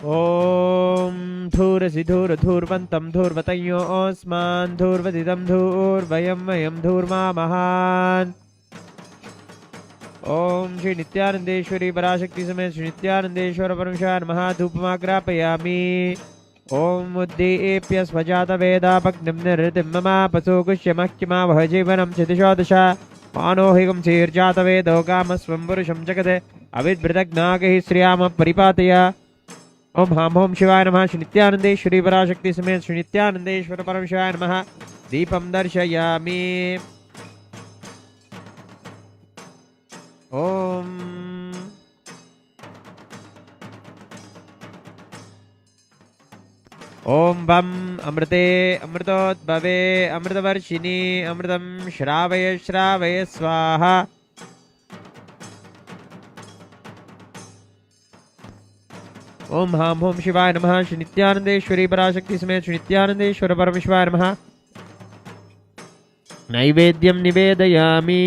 ॐ धूरसि धूर्वन्तं धूर्वतयो ओस्मान् धूर्वदिदं धूर्वयं वयं धूर्मामहान्। ॐ श्री नित्यानन्देश्वरी पराशक्ति समेत श्री नित्यानन्देश्वर परमेश्वराय नमः। धूपमाग्रापयामि। ॐ उद्दीप्य स्वजातवेदापग्निं निरृतिं मम पशुगुष्यमह्यमावह जीवनं क्षितिशोदश मानोहिकं शीर्जातवेदो कामस्वं पुरुषं जगते अविद्भृतज्ञागैः श्रियाम परिपातय। ओम हां हों शिवाय नमः। श्री नित्यानन्देश्वरी पराशक्ति समेत श्री नित्यानन्देश्वर परमेश्वराय नमः। दीपं दर्शयामि। ओम ओम बम अमृते अमृतोद्भवे अमृतवर्षिणी अमृतं श्रावय श्रावय स्वाहा। ओम हां हों शिवाय नमः। श्री नित्यानन्देश्वरी पराशक्ति समेत श्री नित्यानन्देश्वर परमेश्वराय नमः। नैवेद्यं निवेदयामि।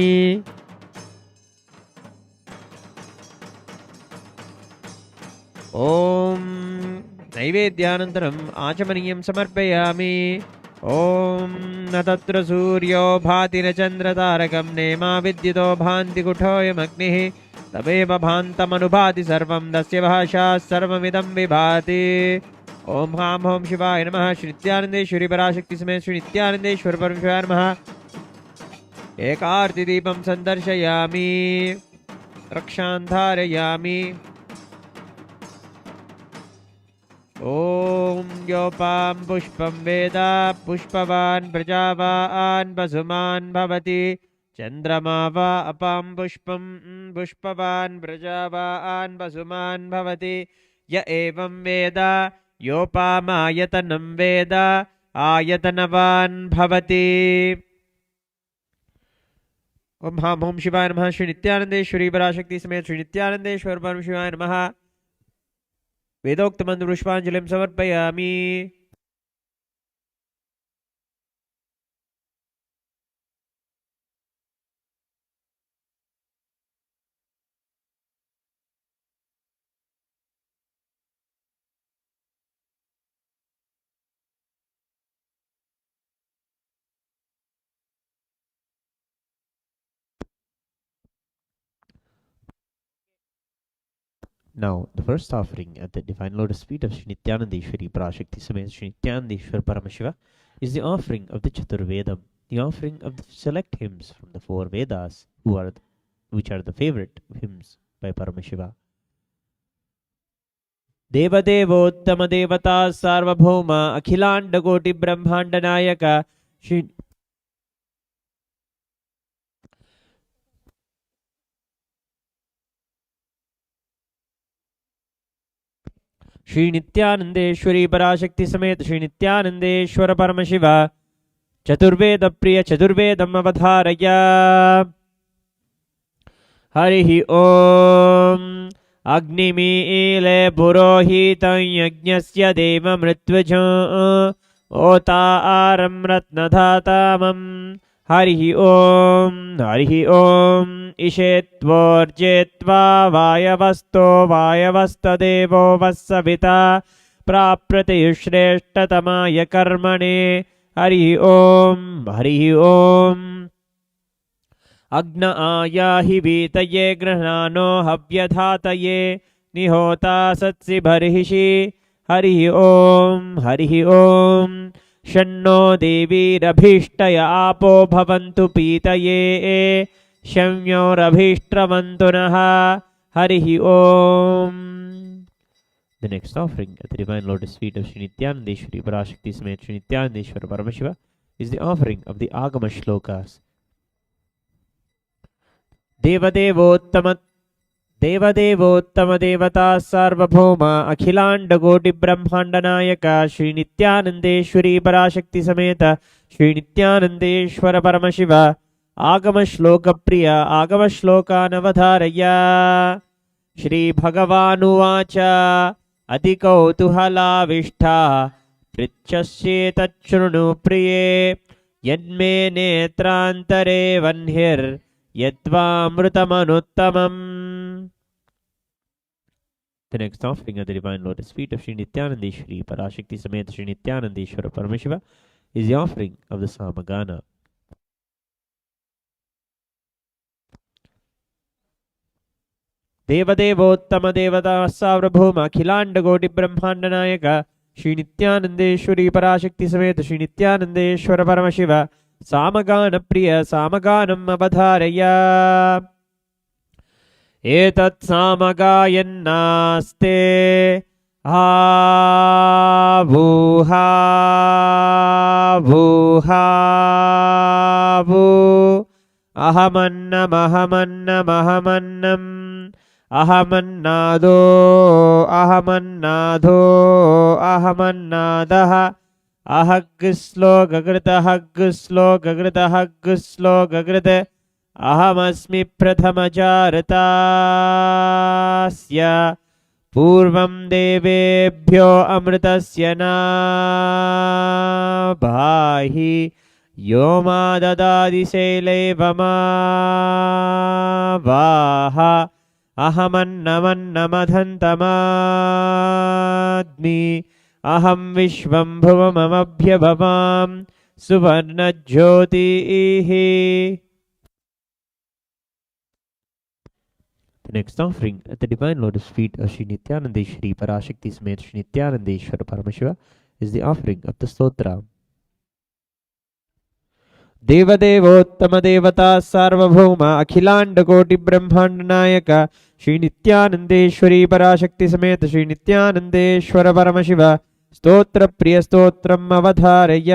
ओम नैवेद्यानन्तरम् आचमनीयं समर्पयामि। ॐ न तत्र सूर्यो भाति न चन्द्रतारकं नेमा विद्युतो भान्ति कुठोऽयमग्निः तमेव भान्तमनुभाति सर्वं तस्य भाषा सर्वमिदं विभाति। ओम हां ओम शिवाय नमः। श्री नित्यानंदेश्वरी पराशक्ति समेत श्री नित्यानंदेश्वर परमेश्वराय नमः। एकार्ति दीपं संदर्शयामि, रक्षां धारयामि। ओम योपां पुष्पं वेद पुष्पवान् प्रजावान् वसुमान् भवति। चंद्रमा वा अपां पुष्पं पुष्पवान् प्रजावान् वसुमान् भवति। य एवं वेद योपामायतनं वेद आयतनवान् भवति। ओम हां ओम शिवाय नमः। श्री नित्यानंदेश्वरी पराशक्ति समेत श्री नित्यानंदेश्वर परम शिवाय नमः। वेदोक्त मंत्र पुष्पांजलिं समर्पयामि। Now, the first offering at the Divine Lotus feet of Sri Nityanandeshwari Parashakti Samet Sri Nityanandeshwar Paramashiva is the offering of the Chaturvedam, the offering of the select hymns from the four Vedas, which are the favorite hymns by Paramashiva. देवदेवोत्तम देवता सार्वभौम अखिलांड कोटि ब्रह्मांड नायक श्री श्री नित्यानंदेश्वरी पराशक्ति समेत श्री नित्यानंदेश्वर परमशिव चतुर्वेद प्रिय चतुर्वेदम अवधारय। हरि ओम अग्निमीले पुरोहितं यज्ञस्य देव मृत्युज ओतारं रत्नधातामं। हरि ओम इषेत्वोर्जेत्वा वायवस्तो वायवस्तदेवो वत्सविता प्राप्यते कर्मणे। हरि ओम अग्न आयाहि वीतये गृह्णानो हव्यधातये निहोता सत्सि बर्हिषि। हरि ओम शन्नो देवीरभीष्टय आपो भवन्तु पीतये शम्योरभीष्ट्रवन्तु नः। हरि ओम। The next offering at the Divine Lotus feet of Sri Nityanandeshwari Parashakti Samet Sri Nityanandeshwara Paramashiva is the offering of the Agama Shlokas. देवदेवोत्तम देवता सार्वभौम अखिलांड कोटि ब्रह्मांड नायक श्री नित्यानंदेश्वरी पराशक्ति समेत श्री नित्यानंदेश्वर परमशिव आगम श्लोक प्रिय आगम श्लोकानवधारय। श्री भगवानुवाच अतिकौतूहलाविष्ठा पृच्छस्येतच्छृणु प्रिये यन्मे नेत्रान्तरे यद्वामृतमनुत्तमम्। The next offering at the Divine Lotus feet of Sri Nityanandeshwari Parashakti Samet Sri Nityanandeshwara Paramashiva is the offering of the Samagana. देवदेवोत्तम देवता सार्वभौम अखिलांड कोटि ब्रह्मांड नायक श्री नित्यानंदेश्वरी पराशक्ति समेत श्री नित्यानंदेश्वर परमशिव सामगान प्रिय सामगानम् अवधारय। एतत् सामगायन्नास्ते भूहा भूहा भू अहमन्नमहमन्नमहमन्नम् अहमन्नादो अहमन्नादो अहमन्नादः अहग्श्लोककृत अहमस्मि प्रथमजारतास्य पूर्वं देवेभ्यो अमृतस्य न भाहि यो मा ददाति शैलैवमावाह अहमन्नमन्नमधन्तमाद्मि अहं विश्वं भुवमभ्यभवां सुवर्णज्योतिः. The next offering at the divine lotus feet of Sri Nityanandeshwari Parashakti Smet Sri Nityanandeshwara Paramashiva is the offering of the stotra. देवदेवोत्तम देवता सार्वभौम अखिलांड कोटि ब्रह्मांड नायक श्री नित्यानंदेश्वरी पराशक्ति समेत श्री नित्यानंदेश्वर परमशिव स्तोत्र प्रिय स्तोत्रम अवधारय.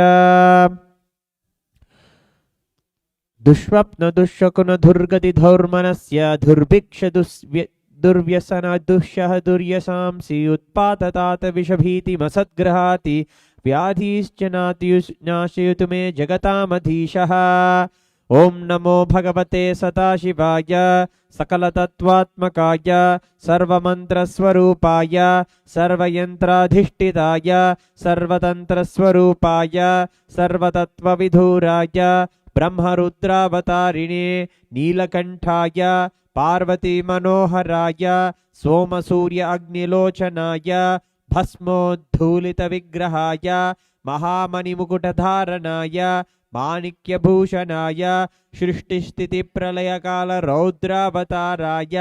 दुष्स्वप्न दुष्शकुन दुर्गति धौर्मनस्य दुर्भिक्ष दुर्व्यसन दुष्यः दुर्यसांसि उत्पाततात विषभीतिमसद्ग्रहाति व्याधिश्च नाशयतु मे जगतामधीशः. ओम नमो भगवते सदाशिवाय सकलतत्त्वात्मकाय सर्वमन्त्रस्वरूपाय सर्वयन्त्राधिष्ठिताय सर्वतन्त्रस्वरूपाय सर्वतत्त्वविधुराय ब्रह्मरुद्रावतारिणे नीलकण्ठाय पार्वती मनोहराय सोमसूर्य अग्निलोचनाय भस्मोद्धूलित विग्रहाय महामणिमुकुटधारणाय माणिक्यभूषणाय सृष्टिस्थितिप्रलयकाल रौद्रावताराय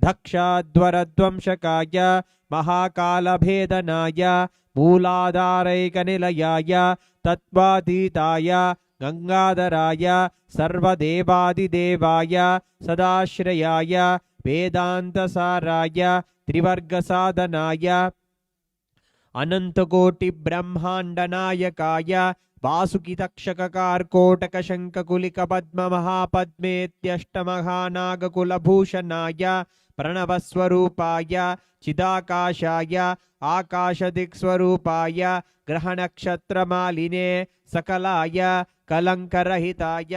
दक्षाध्वरध्वंसकाय महाकालभेदनाय मूलाधारैकनिलयाय तत्त्वातीताय गंगाधराय सर्वदेवादिदेवाय सदाश्रयाय वेदांतसाराय त्रिवर्गसाधनाय अनंतकोटि ब्रह्मांड नायकाय वासुकी तक्षककारकोटक शंखकुलिक पद्म महापद्मेत्यष्टमहानागकुलभूषणाय प्रणवस्वरूपाय चिदाकाशाय आकाशदिक्स्वरूपाय ग्रहनक्षत्रमालिने सकलाय कलंकरहिताय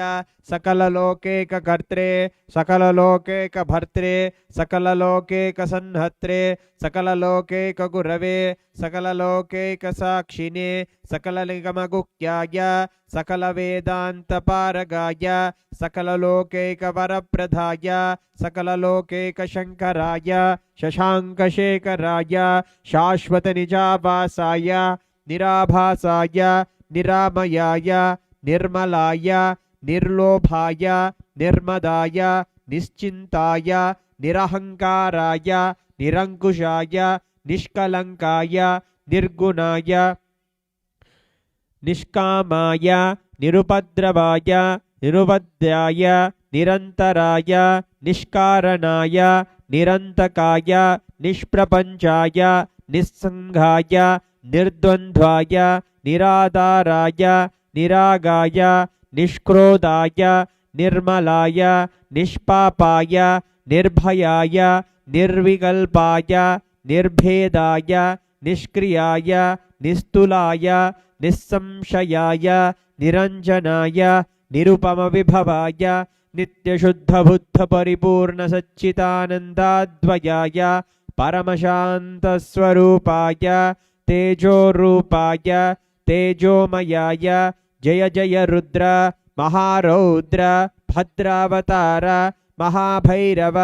सकललोकैककर्त्रे सकललोकैकभर्त्रे सकललोकैकसंहर्त्रे सकललोकैकगुरवे सकललोकैकसाक्षिणे सकलनिगमगुह्याय सकलवेदान्तपारगाय सकललोकैकवरप्रदाय सकललोकैकशङ्कराय शशाङ्कशेखराय शाश्वतनिजाभासाय निराभासाय निरामयाय निर्मलाय निर्लोभाय निर्मदाय निश्चिन्ताय निरहंकाराय निरंकुशाय निष्कलंकाय निर्गुणाय निष्कामाय निरुपद्रवाय निरुपद्याय निरंतराय निष्कारणाय निरंतकाय निष्प्रपंचाय निस्संगाय निर्द्वन्द्वाय निराधाराय निरागाय निष्क्रोधाय निर्मलाय निष्पापाय निर्भयाय निर्विकल्पाय निर्भेदाय निष्क्रियाय निस्तुलाय निस्संशयाय निरंजनाय निरुपम विभवाय नित्यशुद्ध बुद्ध परिपूर्ण सच्चिदानंदाद्वयाय परमशांत स्वरूपाय तेजोरूपाय तेजोमयाय जय जय रुद्र महारौद्र भद्रावतार महाभैरव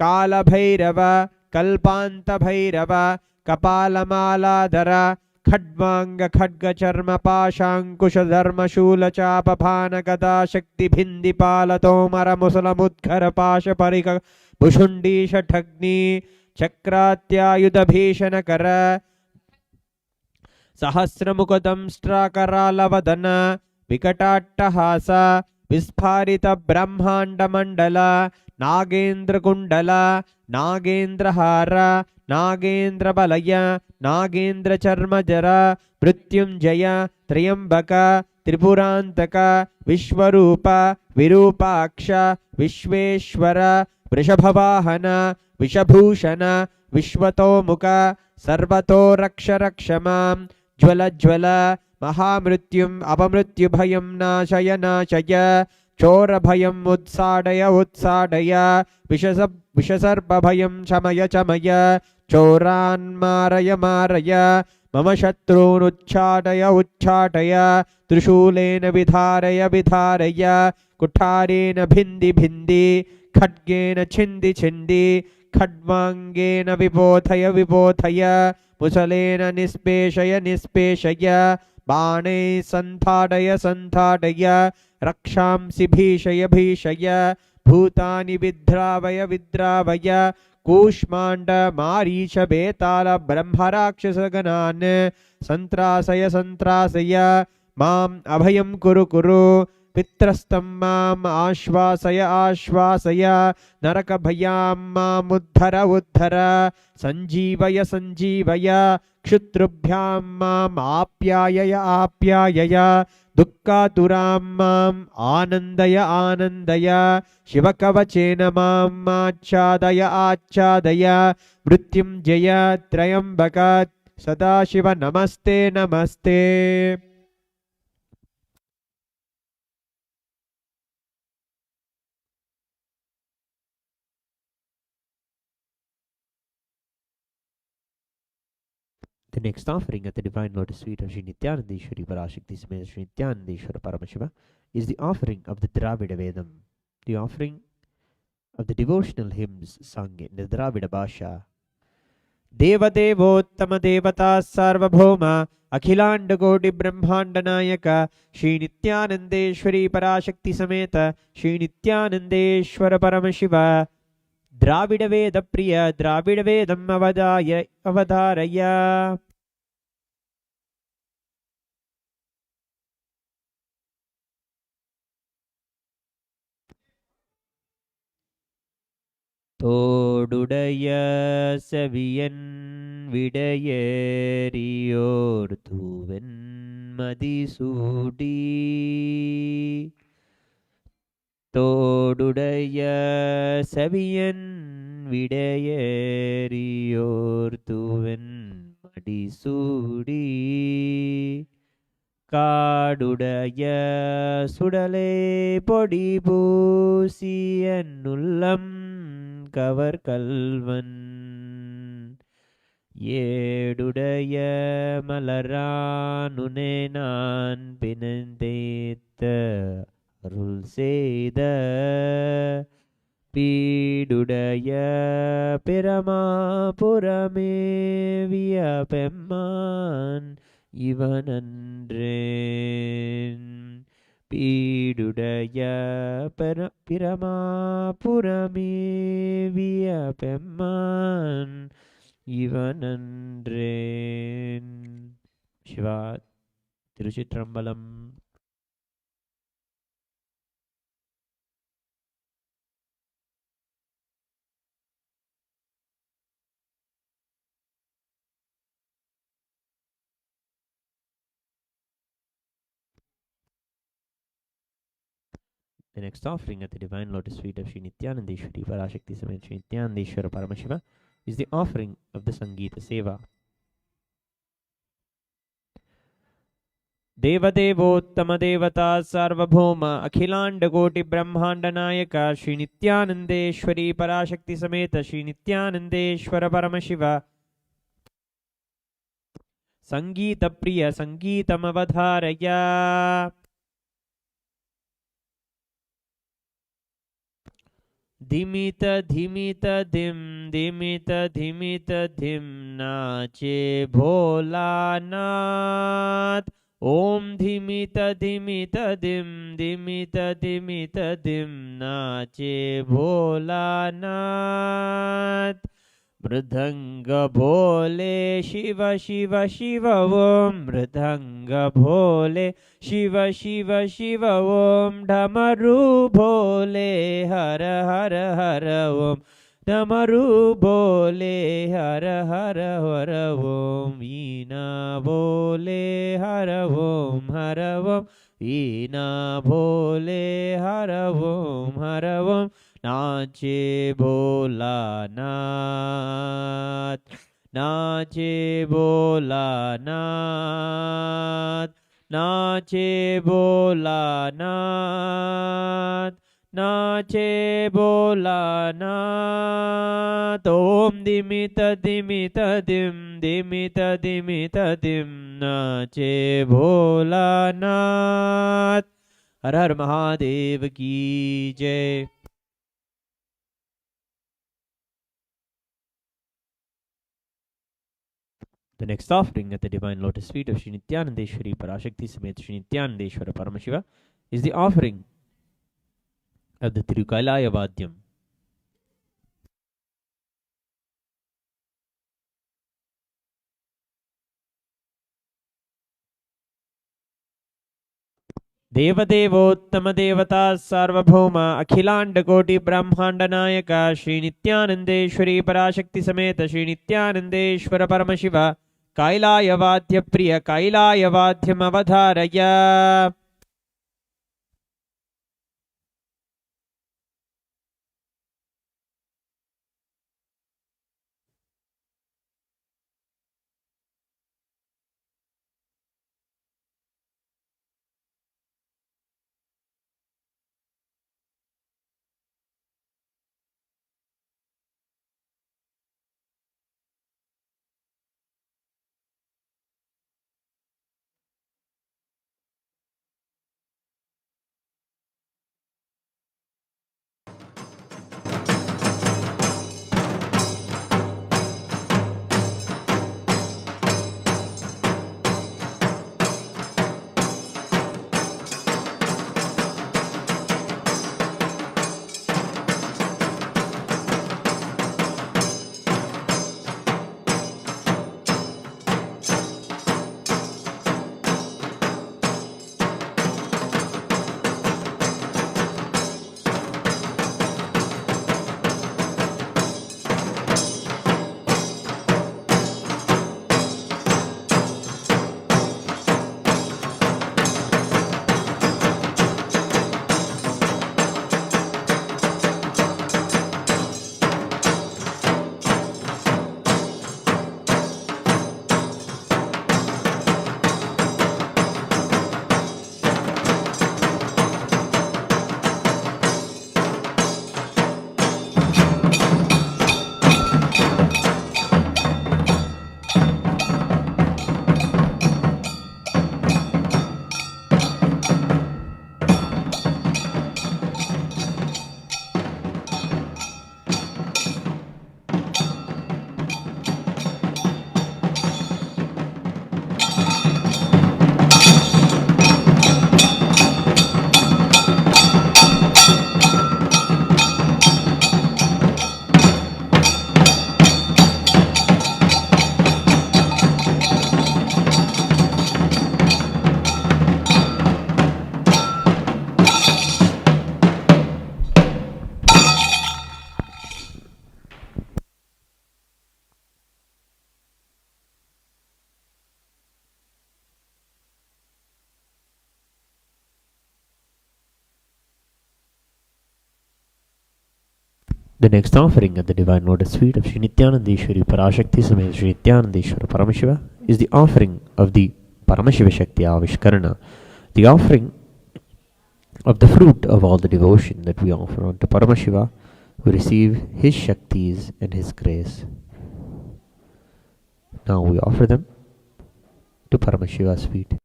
कालभैरव कल्पान्तभैरव कपालमालाधर खड्वांग खड्ग चर्म पाशांकुश धर्मशूल चाप भान गदा शक्ति भिंदी पाल तोमर मुसलमुद्घर पाश परिक भुषुंडी षठग्नि चक्रात्यायुध भीषण कर सहस्रमुखदंष्ट्राकरालवदन विकटाट्टहास विस्फारित ब्रह्मांड मंडल नागेन्द्र कुंडल नागेन्द्रहार नागेन्द्र बलय नागेन्द्र चर्मजर मृत्युंजय त्र्यंबक त्रिपुरांतक विश्वरूप विरूपाक्ष विश्वेश्वर वृषभवाहन विषभूषण विश्वतोमुख सर्वतो रक्ष रक्ष मां ज्वल ज्वल महामृत्युम अपमृत्युभयं नाशय नाशय चोरभयं उत्साडय उत्साडय विषसर्पभयं शमय शमय चोरान् मारय मारय मम शत्रून् उच्चाटय उच्चाटय त्रिशूलेन विधारय विधारय कुठारेण भिन्दि भिन्दि खड्गेन छिन्दि छिन्दि खड्वांगेन विबोधय विबोधय मुसलेन निष्पेषय निष्पेषय बाणैः सन्धाडय सन्धाडय रक्षांसि भीषय भीषय भूतानि विद्रावय विद्रावय कूष्माण्ड मारीच बेताल ब्रह्मराक्षसगणान् सन्त्रासय सन्त्रासय माम् अभयं कुरु कुरु पित्रस्तं माम् आश्वासय आश्वासय नरकभयां मामुद्धर उद्धर सञ्जीवय सञ्जीवय क्षुद्रुभ्यां माम् आप्यायय आप्यायय दुःखातुरां माम् आनन्दय आनन्दय शिवकवचेन माम् आच्छादय आच्छादय मृत्युञ्जय त्र्यम्बक सदाशिव नमस्ते नमस्ते। The next offering at the Divine Lotus Feet of Sri Nityanandeshwari Parashakti Sameta Sri Nityanandeshwara Paramashiva is the offering of the Dravida Vedam, the offering of the devotional hymns sung in the Dravida Bhasha. Devadevottama Devata Sarvabhauma Akhilanda Koti Brahmanda Nayaka Sri Nityanandeshwari Parashakti Sameta Sri Nityanandeshwara Paramashiva Dravida Veda Priya Dravida Vedam Avadharaya. தோடுடைய செவியன் விடையேறியோர் தூவன் மதிசூடி தோடுடைய செவியன் விடையேறியோர் தூவன் மடிசூடி காடுடைய சுடலே பொடி பூசியன் உள்ளம் cover கல்வன் ஏடுடைய மலரானுனே நான் பினந்தேத்த அருள் செய்த பீடுடைய பிரமாபுரமேவிய பெம்மான் இவனன்றேன் பீடுடைய பிரமாபுரமேவிய பெம்மான் இவனன்றேன். சிவா திருச்சிற்றம்பலம். The next offering at the Divine Lotus Feet of Sri Nityanandeshwari Parashakti Sameta Sri Nityanandeshwara Paramashiva is the offering of the Sangeeta Seva. Devadevottama Devata Sarvabhauma Akhilanda Koti Brahmanda Nayaka Sri Nityanandeshwari Parashakti Sameta Sri Nityanandeshwara Paramashiva Sangeeta Priya Sangeetam Avadharaya. Dimita dhimita dim dimita dhimita dim nache bholanath. Om dhimita dhimita dim dimita dhimita dim nache bholanath. Mridhanga bhole Shiva Shiva Shiva Om Mridhanga bhole Shiva Shiva Shiva Om Dhamaru bhole Hara Hara Hara Om Dhamaru bhole Hara Hara Hara Om Veena bhole Hara Om Hara Om Veena bhole Hara Om Hara Om नाचे भोलानाथ नाचे भोलानाथ नाचे भोलानाथ नाचे भोलानाथ. ओम दिमित दिमित दिम दिमित दिमित दिम नाचे भोलानाथ. हर हर महादेव की जय. The next offering at the Divine Lotus Feet of Sri Nityanandeshwari Parashakti Samet Sri Nityanandeshwara Paramashiva is the offering of the Tirukailaya Vadyam. देवदेवोत्तमदेवता सार्वभौम अखिलाण्डकोटि ब्रह्माण्डनायक श्रीनित्यानन्देश्वरी पराशक्ति समेत श्रीनित्यानन्देश्वर Paramshiva कैलायवाद्यप्रिय कैलायवाद्यमवधारय. The next offering at the Divine Lotus Feet of Sri Nityanandeshwari Parashakti Samet Sri Nityanandeshwara Paramashiva is the offering of the Paramashiva Shakti Avishkarana, the offering of the fruit of all the devotion that we offer unto Paramashiva, who receive his Shaktis and his grace. Now we offer them to Paramashiva's feet.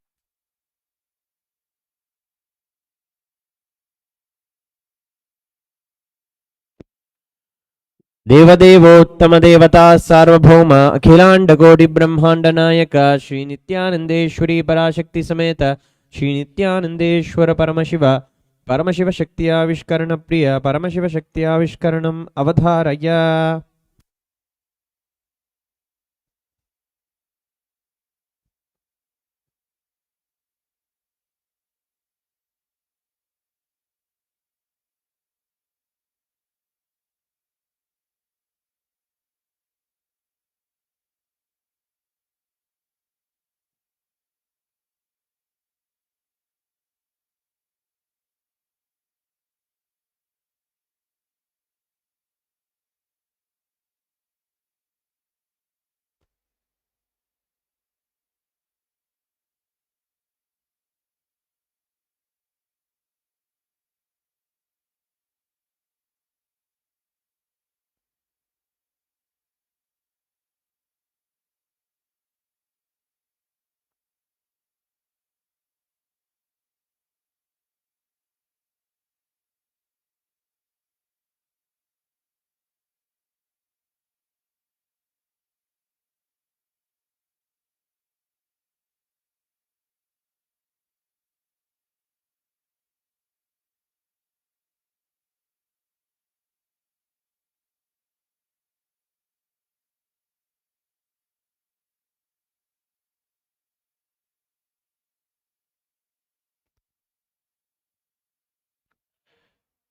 देवदेवोत्तमदेवता सार्वभौम अखिलाण्डकोटि ब्रह्माण्डनायक श्रीनित्यानन्देश्वरी पराशक्ति समेत श्रीनित्यानन्देश्वर परमशिव परमशिव शक्ति आविष्करण प्रिय परमशिव शक्ति आविष्करणम् अवधारय.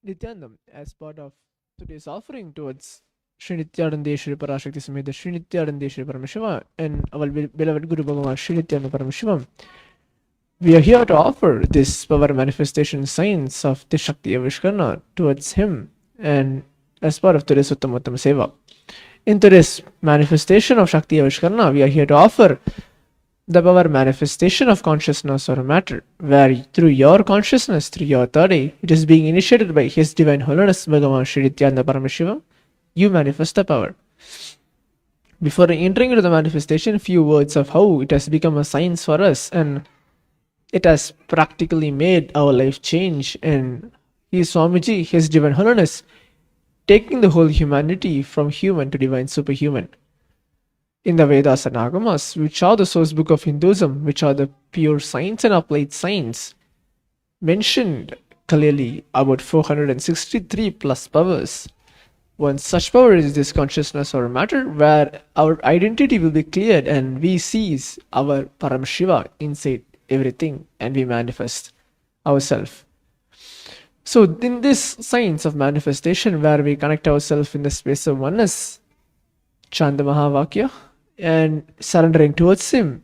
Nityanandam as part of today's offering towards Sri Nityanandeshwari Parashakti Sameda Sri Nityanandeshwari Paramashiva and our beloved Guru Bhagavan Sri Nityananda Paramashivam. We are here to offer this power manifestation signs of the Shakti Avishkarna towards him and as part of today's Uttamattama Seva. In today's manifestation of Shakti Avishkarna, we are here to offer the power manifestation of consciousness or matter, where through your consciousness, through your third eye, it is being initiated by His Divine Holiness Bhagavan Sri Nityananda Paramashivam, you manifest the power. Before entering into the manifestation, few words of how it has become a science for us and it has practically made our life change. And His Swamiji, His Divine Holiness, taking the whole humanity from human to divine superhuman. In the Vedas and Agamas, which are the source book of Hinduism, which are the pure science and applied science, mentioned clearly about 463 plus powers. One such power is this consciousness or matter, where our identity will be cleared and we seize our Paramashiva inside everything and we manifest ourselves. So in this science of manifestation, where we connect ourselves in the space of oneness, Chanda Mahavakya, and surrendering towards him,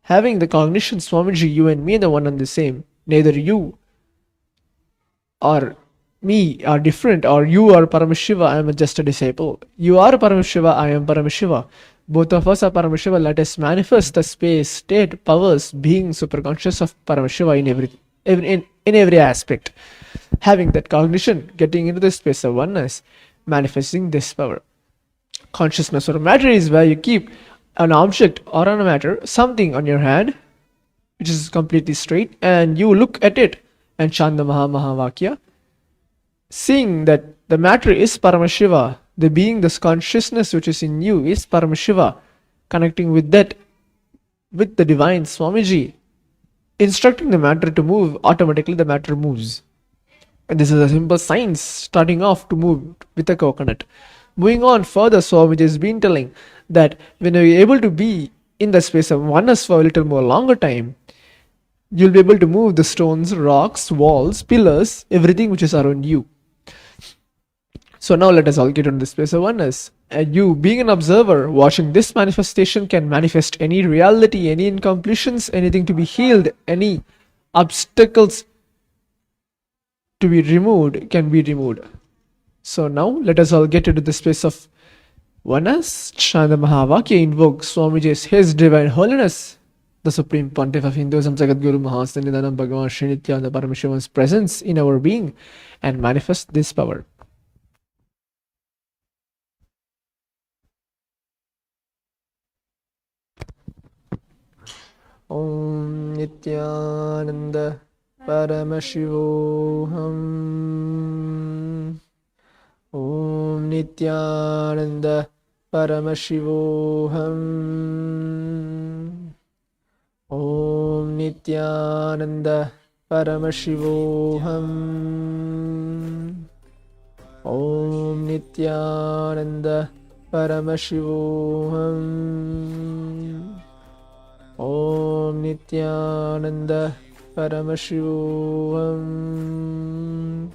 having the cognition, Swamiji, you and me are the one and the same. Neither you or me are different, or you are Paramashiva, I am just a disciple. You are Paramashiva, I am Paramashiva. Both of us are Paramashiva. Let us manifest the space, state, powers, being superconscious of Paramashiva in every aspect. Having that cognition, getting into the space of oneness, manifesting this power. Consciousness or matter is where you keep an object or a matter, something on your hand, which is completely straight, and you look at it and Chanda Mahavakya, seeing that the matter is Paramashiva, the being, this consciousness which is in you is Paramashiva, connecting with that, with the divine Swamiji, instructing the matter to move, automatically the matter moves. And this is a simple science, starting off to move with a coconut. Moving on further, Swamiji has been telling that when you are able to be in the space of oneness for a little more longer time, you'll be able to move the stones, rocks, walls, pillars, everything which is around you. So now let us all get into the space of oneness. And you, being an observer, watching this manifestation, can manifest any reality, any incompletions, anything to be healed, any obstacles to be removed can be removed. So now let us all get into the space of oneness. Chanda Mahavakya invokes Swamiji's His Divine Holiness, the Supreme Pontiff of Hinduism, Jagadguru Mahasannidhanam Bhagavan Sri Nityananda Paramashivan's presence in our being and manifest this power. Om Nityananda Paramashivoham. Om Nityananda Paramashivoham. Om Nityananda Paramashivoham. Om Nityananda Paramashivoham. Om Nityananda Paramashivoham.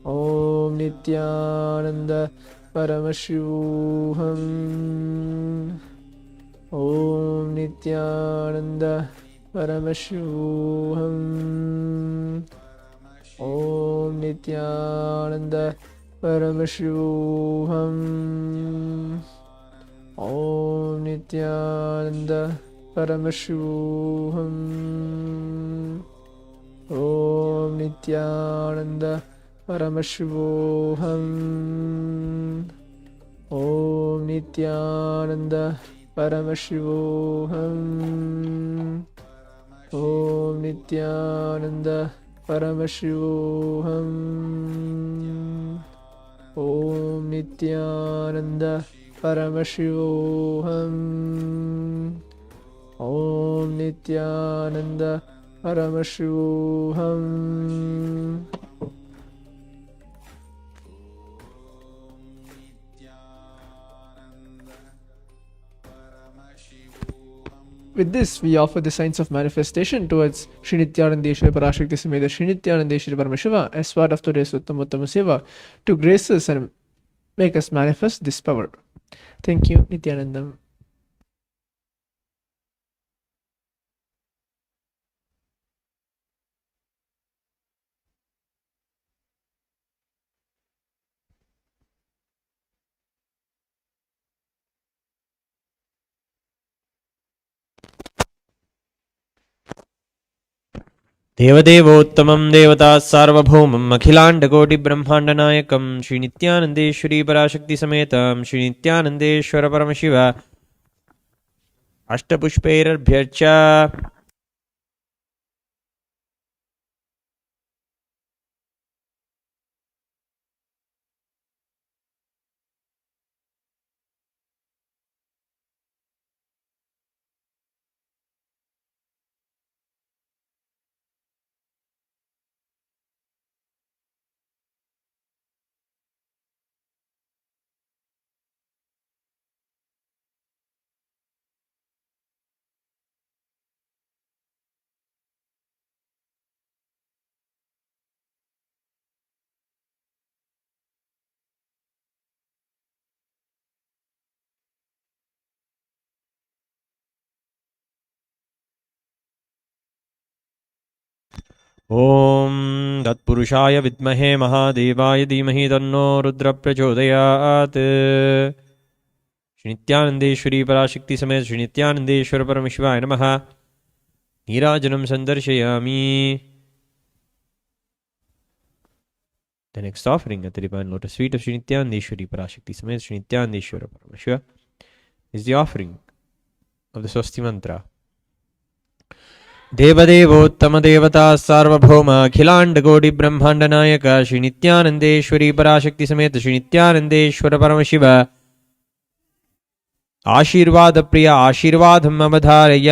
Om Nityananda Paramashivoham. Om Nityananda Paramashivoham. Om Nityananda Paramashivoham. Om Nityananda Paramashivoham. Om Nityananda Paramashivoham. Om Nityananda Paramashivoham. Om Nityananda Paramashivoham. Om Nityananda Paramashivoham. Om Nityananda Paramashivoham. with this, we offer the signs of manifestation towards Shri Nityanandeshwari Parashakti Sameda Shri Nityanandeshwari Paramashiva as part of today's Uttama Seva to grace us and make us manifest this power. Thank you, Nityanandam. देवदेवोत्तमं देवता सार्वभौमम् अखिलाण्डकोटिब्रह्माण्डनायकं श्रीनित्यानन्देश्वरी पराशक्ति समेतं श्रीनित्यानन्देश्वर परमशिव अष्टपुष्पैरभ्यर्च ॐ तत्पुरुषाय विद्महे महादेवाय धीमहि तन्नो रुद्र प्रचोदयात्। श्री नित्यानंदेश्वरी पराशक्ति समेत श्री नित्यानंदेश्वर परमशिवाय नमः। नीराजनं संदर्शयामि। The next offering at the divine lotus feet of Shri Nityanandeshwari Parashakti Samet Shri Nityanandeshwara Paramashiva is the offering of the Swasti Mantra. देवदेवोत्तम देवता सार्वभौम अखिलांड कोटि ब्रह्मांड नायक श्री नित्यानंदेश्वरी पराशक्ति समेत श्री नित्यानंदेश्वर परमशिव आशीर्वाद प्रिय आशीर्वादम् अवधारय।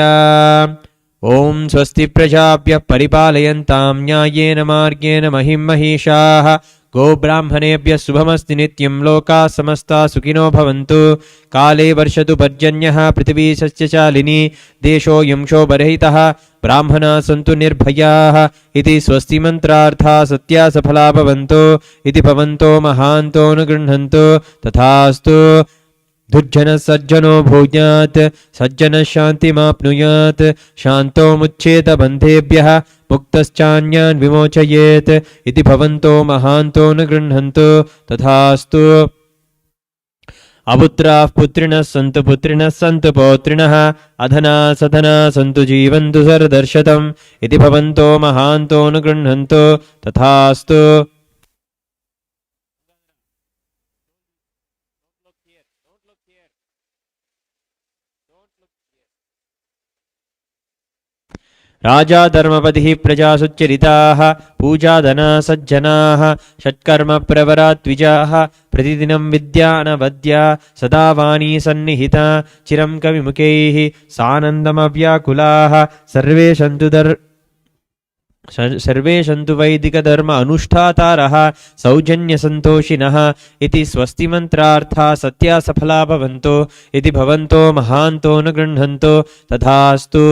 ओम स्वस्ति प्रजाभ्यः परिपालयन्तां न्यायेन मार्गेण महिं महिषाः। गोब्राह्मणेभ्यः शुभमस्ति नित्यं लोकाः समस्ताः सुखिनो भवन्तु। काले वर्षतु पर्जन्यः पृथिवी सस्यशालिनी देशोऽयं क्षोभरहितः ब्राह्मणाः सन्तु निर्भयाः इति स्वस्ति मंत्रार्थाः सत्या सफला भवन्तु इति भवन्तो महान्तो अनुगृह्णन्तु। तथास्तु। दुर्जन सज्जनो भूयात् सज्जन शान्तिमाप्नुयात् शान्तो मुच्येत बन्धेभ्यः मुक्तश्चान्यान् विमोचयेत् इति भवन्तो महान्तो न गृह्णन्तु। तथास्तु। अपुत्राः पुत्रिणः सन्तु पौत्रिणः अधना सधना सन्तु जीवन्तु सरदर्शतम् इति भवन्तो महान्तो न गृह्णन्तु। तथास्तु। राजा धर्मपतिः प्रजा सुचरिताः पूजाधना सज्जनाः षट्कर्म प्रवरा द्विजाः प्रतिदिनं विद्यानवद्या सदा वाणी सन्निहिता चिरं कविमुखैः सानन्दमव्याकुलाः सर्वे सन्तु वैदिकधर्म अनुष्ठातारः सौजन्य संतोषिनः इति स्वस्ति मंत्रार्थाः सत्या सफला भवन्तु इति भवन्तो महान्तो न गृह्णन्तु। तथास्तु।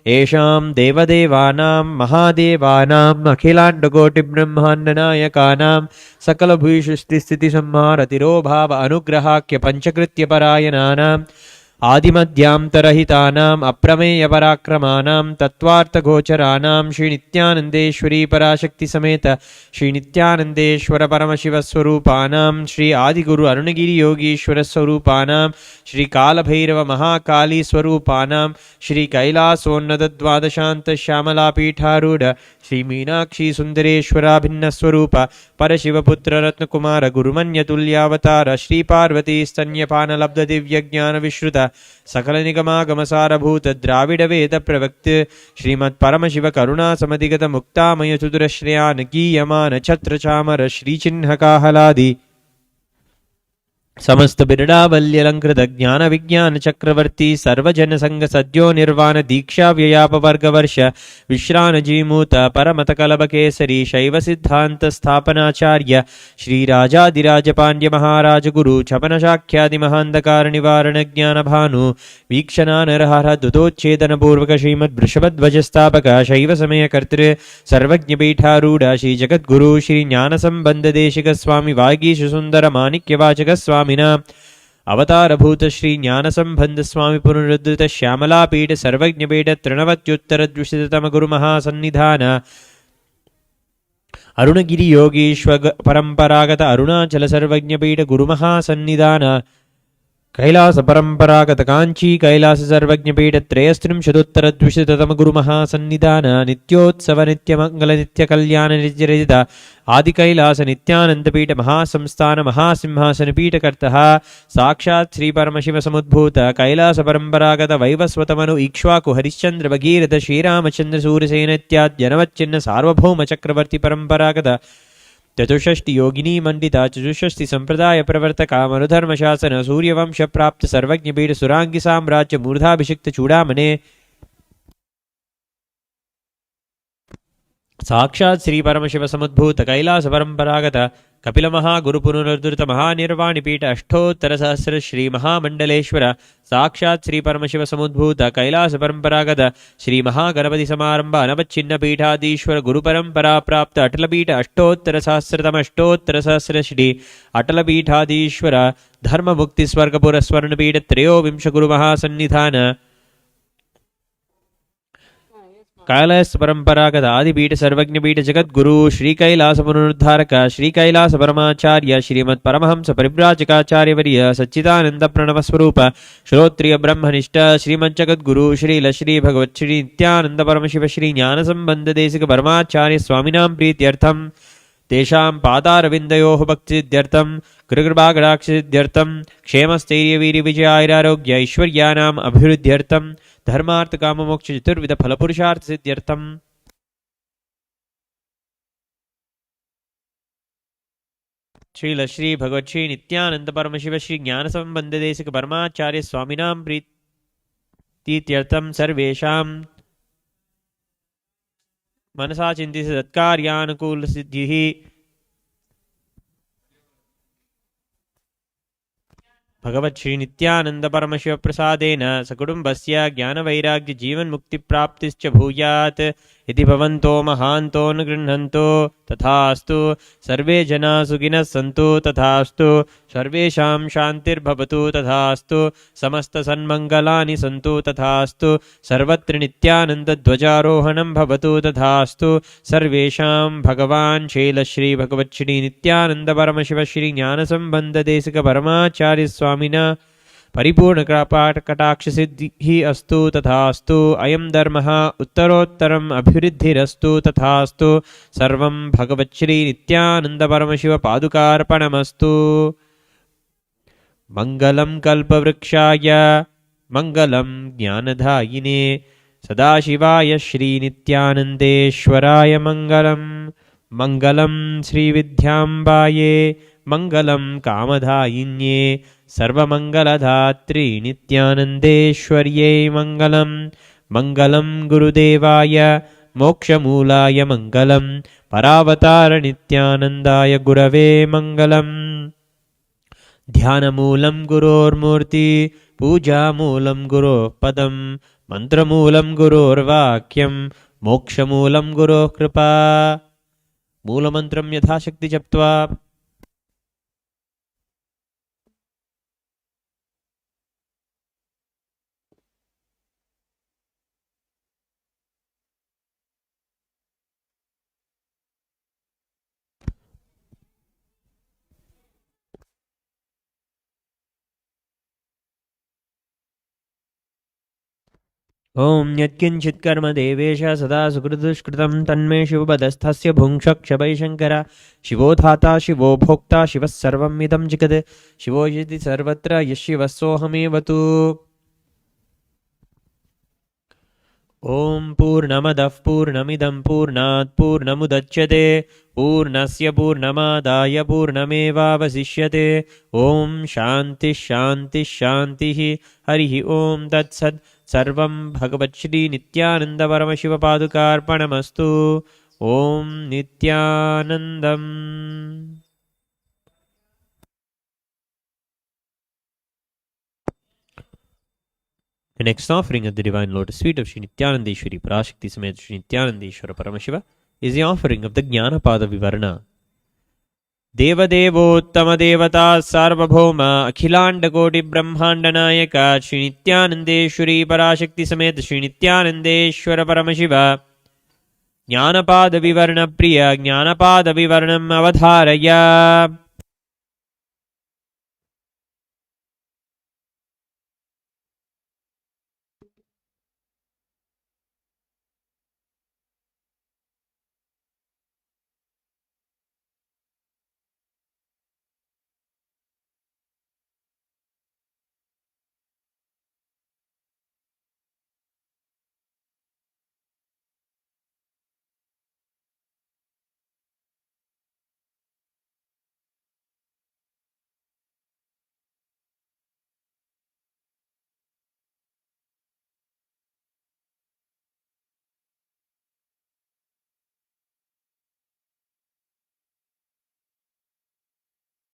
येषां देवदेवानां महादेवानाम् अखिलाण्डकोटिब्रह्माण्डनायकानां सकलभूयिष्ठिस्थितिसंहार तिरोभाव अनुग्रहाख्य पंचकृत्यपरायणानां आदिमध्यांतरहितानाम् अप्रमेयपराक्रमाणां तत्त्वार्थगोचराणां श्री नित्यानंदेश्वरी पराशक्ति समेत श्री नित्यानंदेश्वर परमशिवस्वरूपाणां श्री आदिगुरु अरुणगिरि योगीश्वर स्वरूपाणां श्री कालभैरव महाकाली स्वरूपाणां श्री कैलासोन्नत द्वादशांत श्यामलापीठारूढ़ श्री मीनाक्षी सुंदरेश्वराभिन्न स्वरूप परशिवपुत्र रत्नकुमार गुरुमन्यतुल्यावतार श्री पार्वती स्तन्यपान लब्ध दिव्य ज्ञान विश्रुत सकल निगमागमसारभूत द्राविड वेद प्रवक्त श्रीमत् परमशिव करुणा समधिगत मुक्तामय चतुर श्रेयान गीयमान छत्र चामर श्री चिन्ह काहलादि समस्त बिरडावल्यलंकृत ज्ञान विज्ञान चक्रवर्ती सर्वजन संग सद्यो निर्वाण दीक्षा व्ययापवर्गवर्ष विश्रानजीमूत परमत कलभ केसरी शैव सिद्धांत स्थापनाचार्य श्री राजाधिराज पांड्य महाराज गुरु छपन शाख्यादि महांधकार निवारण ज्ञान भानु वीक्षणा नरहर दुतोच्छेदन पूर्वक श्रीमद् वृषभध्वज स्थापक शैव समय कर्तृ सर्वज्ञ पीठारूढ़ श्री जगद्गुरु श्री ज्ञान संबंध देशिक स्वामी वागीश सुंदर माणिक्यवाचक स्वामिना अवतारभूत श्री ज्ञान संबंध स्वामी पुनरुद्धृत श्यामलापीठ सर्वज्ञपीठ तृणवत्युत्तर द्विशततम गुरु महासन्निधान अरुणगिरि योगीश्वर परंपरागत अरुणाचल सर्वज्ञपीठ गुरु महासन्निधान कैलास परंपरागत कांची कैलास सर्वज्ञपीठ त्रयस्त्रिंशदुत्तर द्विशततम गुरु महासन्निधान नित्योत्सव नित्यमंगल नित्य कल्याण नित्यरहित आदि कैलास नित्यानंदपीठ महासंस्थान महासिंहासन पीठकर्तः साक्षात् श्री परमशिव समुद्भूत कैलास परंपरागत वैवस्वतमनु इक्ष्वाकु हरिश्चंद्र भगीरथ श्रीरामचंद्र सूरसेन इत्याद्यनवच्चिन्न सार्वभौम चक्रवर्ती परंपरागत चतुष्षष्टि योगिनी मंडिता चतुष्षष्टि संप्रदाय प्रवर्तका मनुधर्म शासन सूर्यवंश प्राप्त सर्वज्ञपीठ सुरांगी साम्राज्य मूर्धाभिषिक्त चूड़ामणे साक्षात् श्री परमशिव समुद्भूत कैलास परंपरागत कपिल महागुरु पुनरुद्धृत महानिर्वाणिपीठ अष्टोत्तर सहस्र श्री महामंडलेश्वर साक्षात् श्री परमशिव समुद्भूत कैलास परंपरागत श्री महागणपति समारंभ अनवच्छिन्न पीठाधीश्वर गुरु परंपरा प्राप्त अटलपीठ अष्टोत्तर सहस्रतम अष्टोत्तर सहस्र श्री अटलपीठाधीश्वर धर्म मुक्ति स्वर्गपुर स्वर्णपीठ त्रयोविंश गुरु महासन्निधान कैलास परंपरागत आदिपीठ सर्वज्ञपीठ जगद्गुरु श्री कैलास पुनरुद्धारक श्री कैलास परमाचार्य श्रीमद परमहंस परिव्राजकाचार्यवर्य सच्चिदानंद प्रणव स्वरूप श्रोत्रिय ब्रह्मनिष्ठ श्रीमद जगद्गुरु श्रील श्री भगवत् श्री नित्यानंद परमशिव श्री ज्ञान संबंध देशिक परमाचार्य स्वामिनां प्रीत्यर्थम तेषां पादारविन्दयोः भक्तिसिद्ध्यर्थं कृकृपाकटाक्षसिद्ध्यर्थं क्षेमस्थैर्यवीर्यविजयारोग्य ऐश्वर्याणाम् अभिवृद्ध्यर्थं धर्मार्थकाममोक्ष चतुर्विध फलपुरुषार्थसिद्ध्यर्थं श्रील श्री भगवत् श्री नित्यानंद परमशिव श्री ज्ञान संबंध देशिक परमाचार्य स्वामिनां प्रीत्यर्थं सर्वेषां मनसा चिंतित सत्कार्यानुकूल सिद्धि भगवत् श्री नित्यानंद परमशिव प्रसादेन सकुटुंबस्य ज्ञान वैराग्य जीवन मुक्ति प्राप्तिश्च भूयात् इति भवन्तो महान्तो न गृह्णन्तो तथास्तु सर्वे जना सुखिनः सन्तु तथास्तु सर्वेषां शान्तिर्भवतु तथास्तु समस्त सन्मङ्गलानि सन्तु तथास्तु सर्वत्र नित्यानन्दध्वजारोहणं भवतु तथास्तु सर्वेषां भगवान् शैलश्री भगवत् श्री नित्यानंद परमशिव श्री ज्ञानसंबंध देशिक परमाचार्य स्वामिना परिपूर्ण कृपाकटाक्ष सिद्धिः अस्तु तथास्तु अयं धर्मः उत्तरोत्तरम् अभिवृद्धिरस्तु तथास्तु सर्वं भगवत् श्री नित्यानंद परमशिव पादुकार्पणमस्तु। मंगलं कल्पवृक्षाय मंगलं ज्ञानदायिने सदाशिवाय श्री नित्यानंदेश्वराय मंगलम् मंगलं श्री विद्याम्बाये मंगलं कामदायिन्ये सर्वमंगलधात्री नित्यानंदेश्वर्यै मंगलम् मंगलं गुरुदेवाय मोक्षमूलाय मंगलं परावतार नित्यानंदाय गुरवे मंगलम् ध्यानमूलं गुरोर्मूर्ति पूजामूलं गुरोः पदं मंत्रमूलं गुरोर्वाक्यं मोक्षमूलं गुरोः कृपा। मूलमंत्रं यथाशक्ति जप्त्वा ओम यत्किंचित् कर्म देवेश सदा सुकृतुष्कृतं तन्मे शिवपदस्थस्य भुङ्क्षक्षपै शङ्कर शिवो धाता शिवो भोक्ता शिवः सर्वम् इदं जगत् शिवो यदि सर्वत्र यः शिवः सोऽहमेव तु। ॐ पूर्णमदः पूर्णमिदं पूर्णात् पूर्णमुदच्यते पूर्णस्य पूर्णमादाय पूर्णमेवावशिष्यते ॐ शान्तिः शान्तिः शान्तिः हरिः ॐ तत्सत् सर्वं भगवच्छ्रीनित्यानन्दपरमशिवपादुकार्पणमस्तु ॐ नित्यानन्दम्. The next offering of the Divine Lotus Feet of Sri Nityanandeshwari Parashakti Samet Sri Nityanandeshwara Paramashiva is the offering of the Jnanapada Vivarana. Devadevottama Devata Sarvabhauma Akhilanda Koti Brahmanda Nayaka Sri Nityanandeshwari Parashakti Samet Sri Nityanandeshwara Paramashiva Jnanapada Vivarana Priya Jnanapada Vivaranam Avadharaya.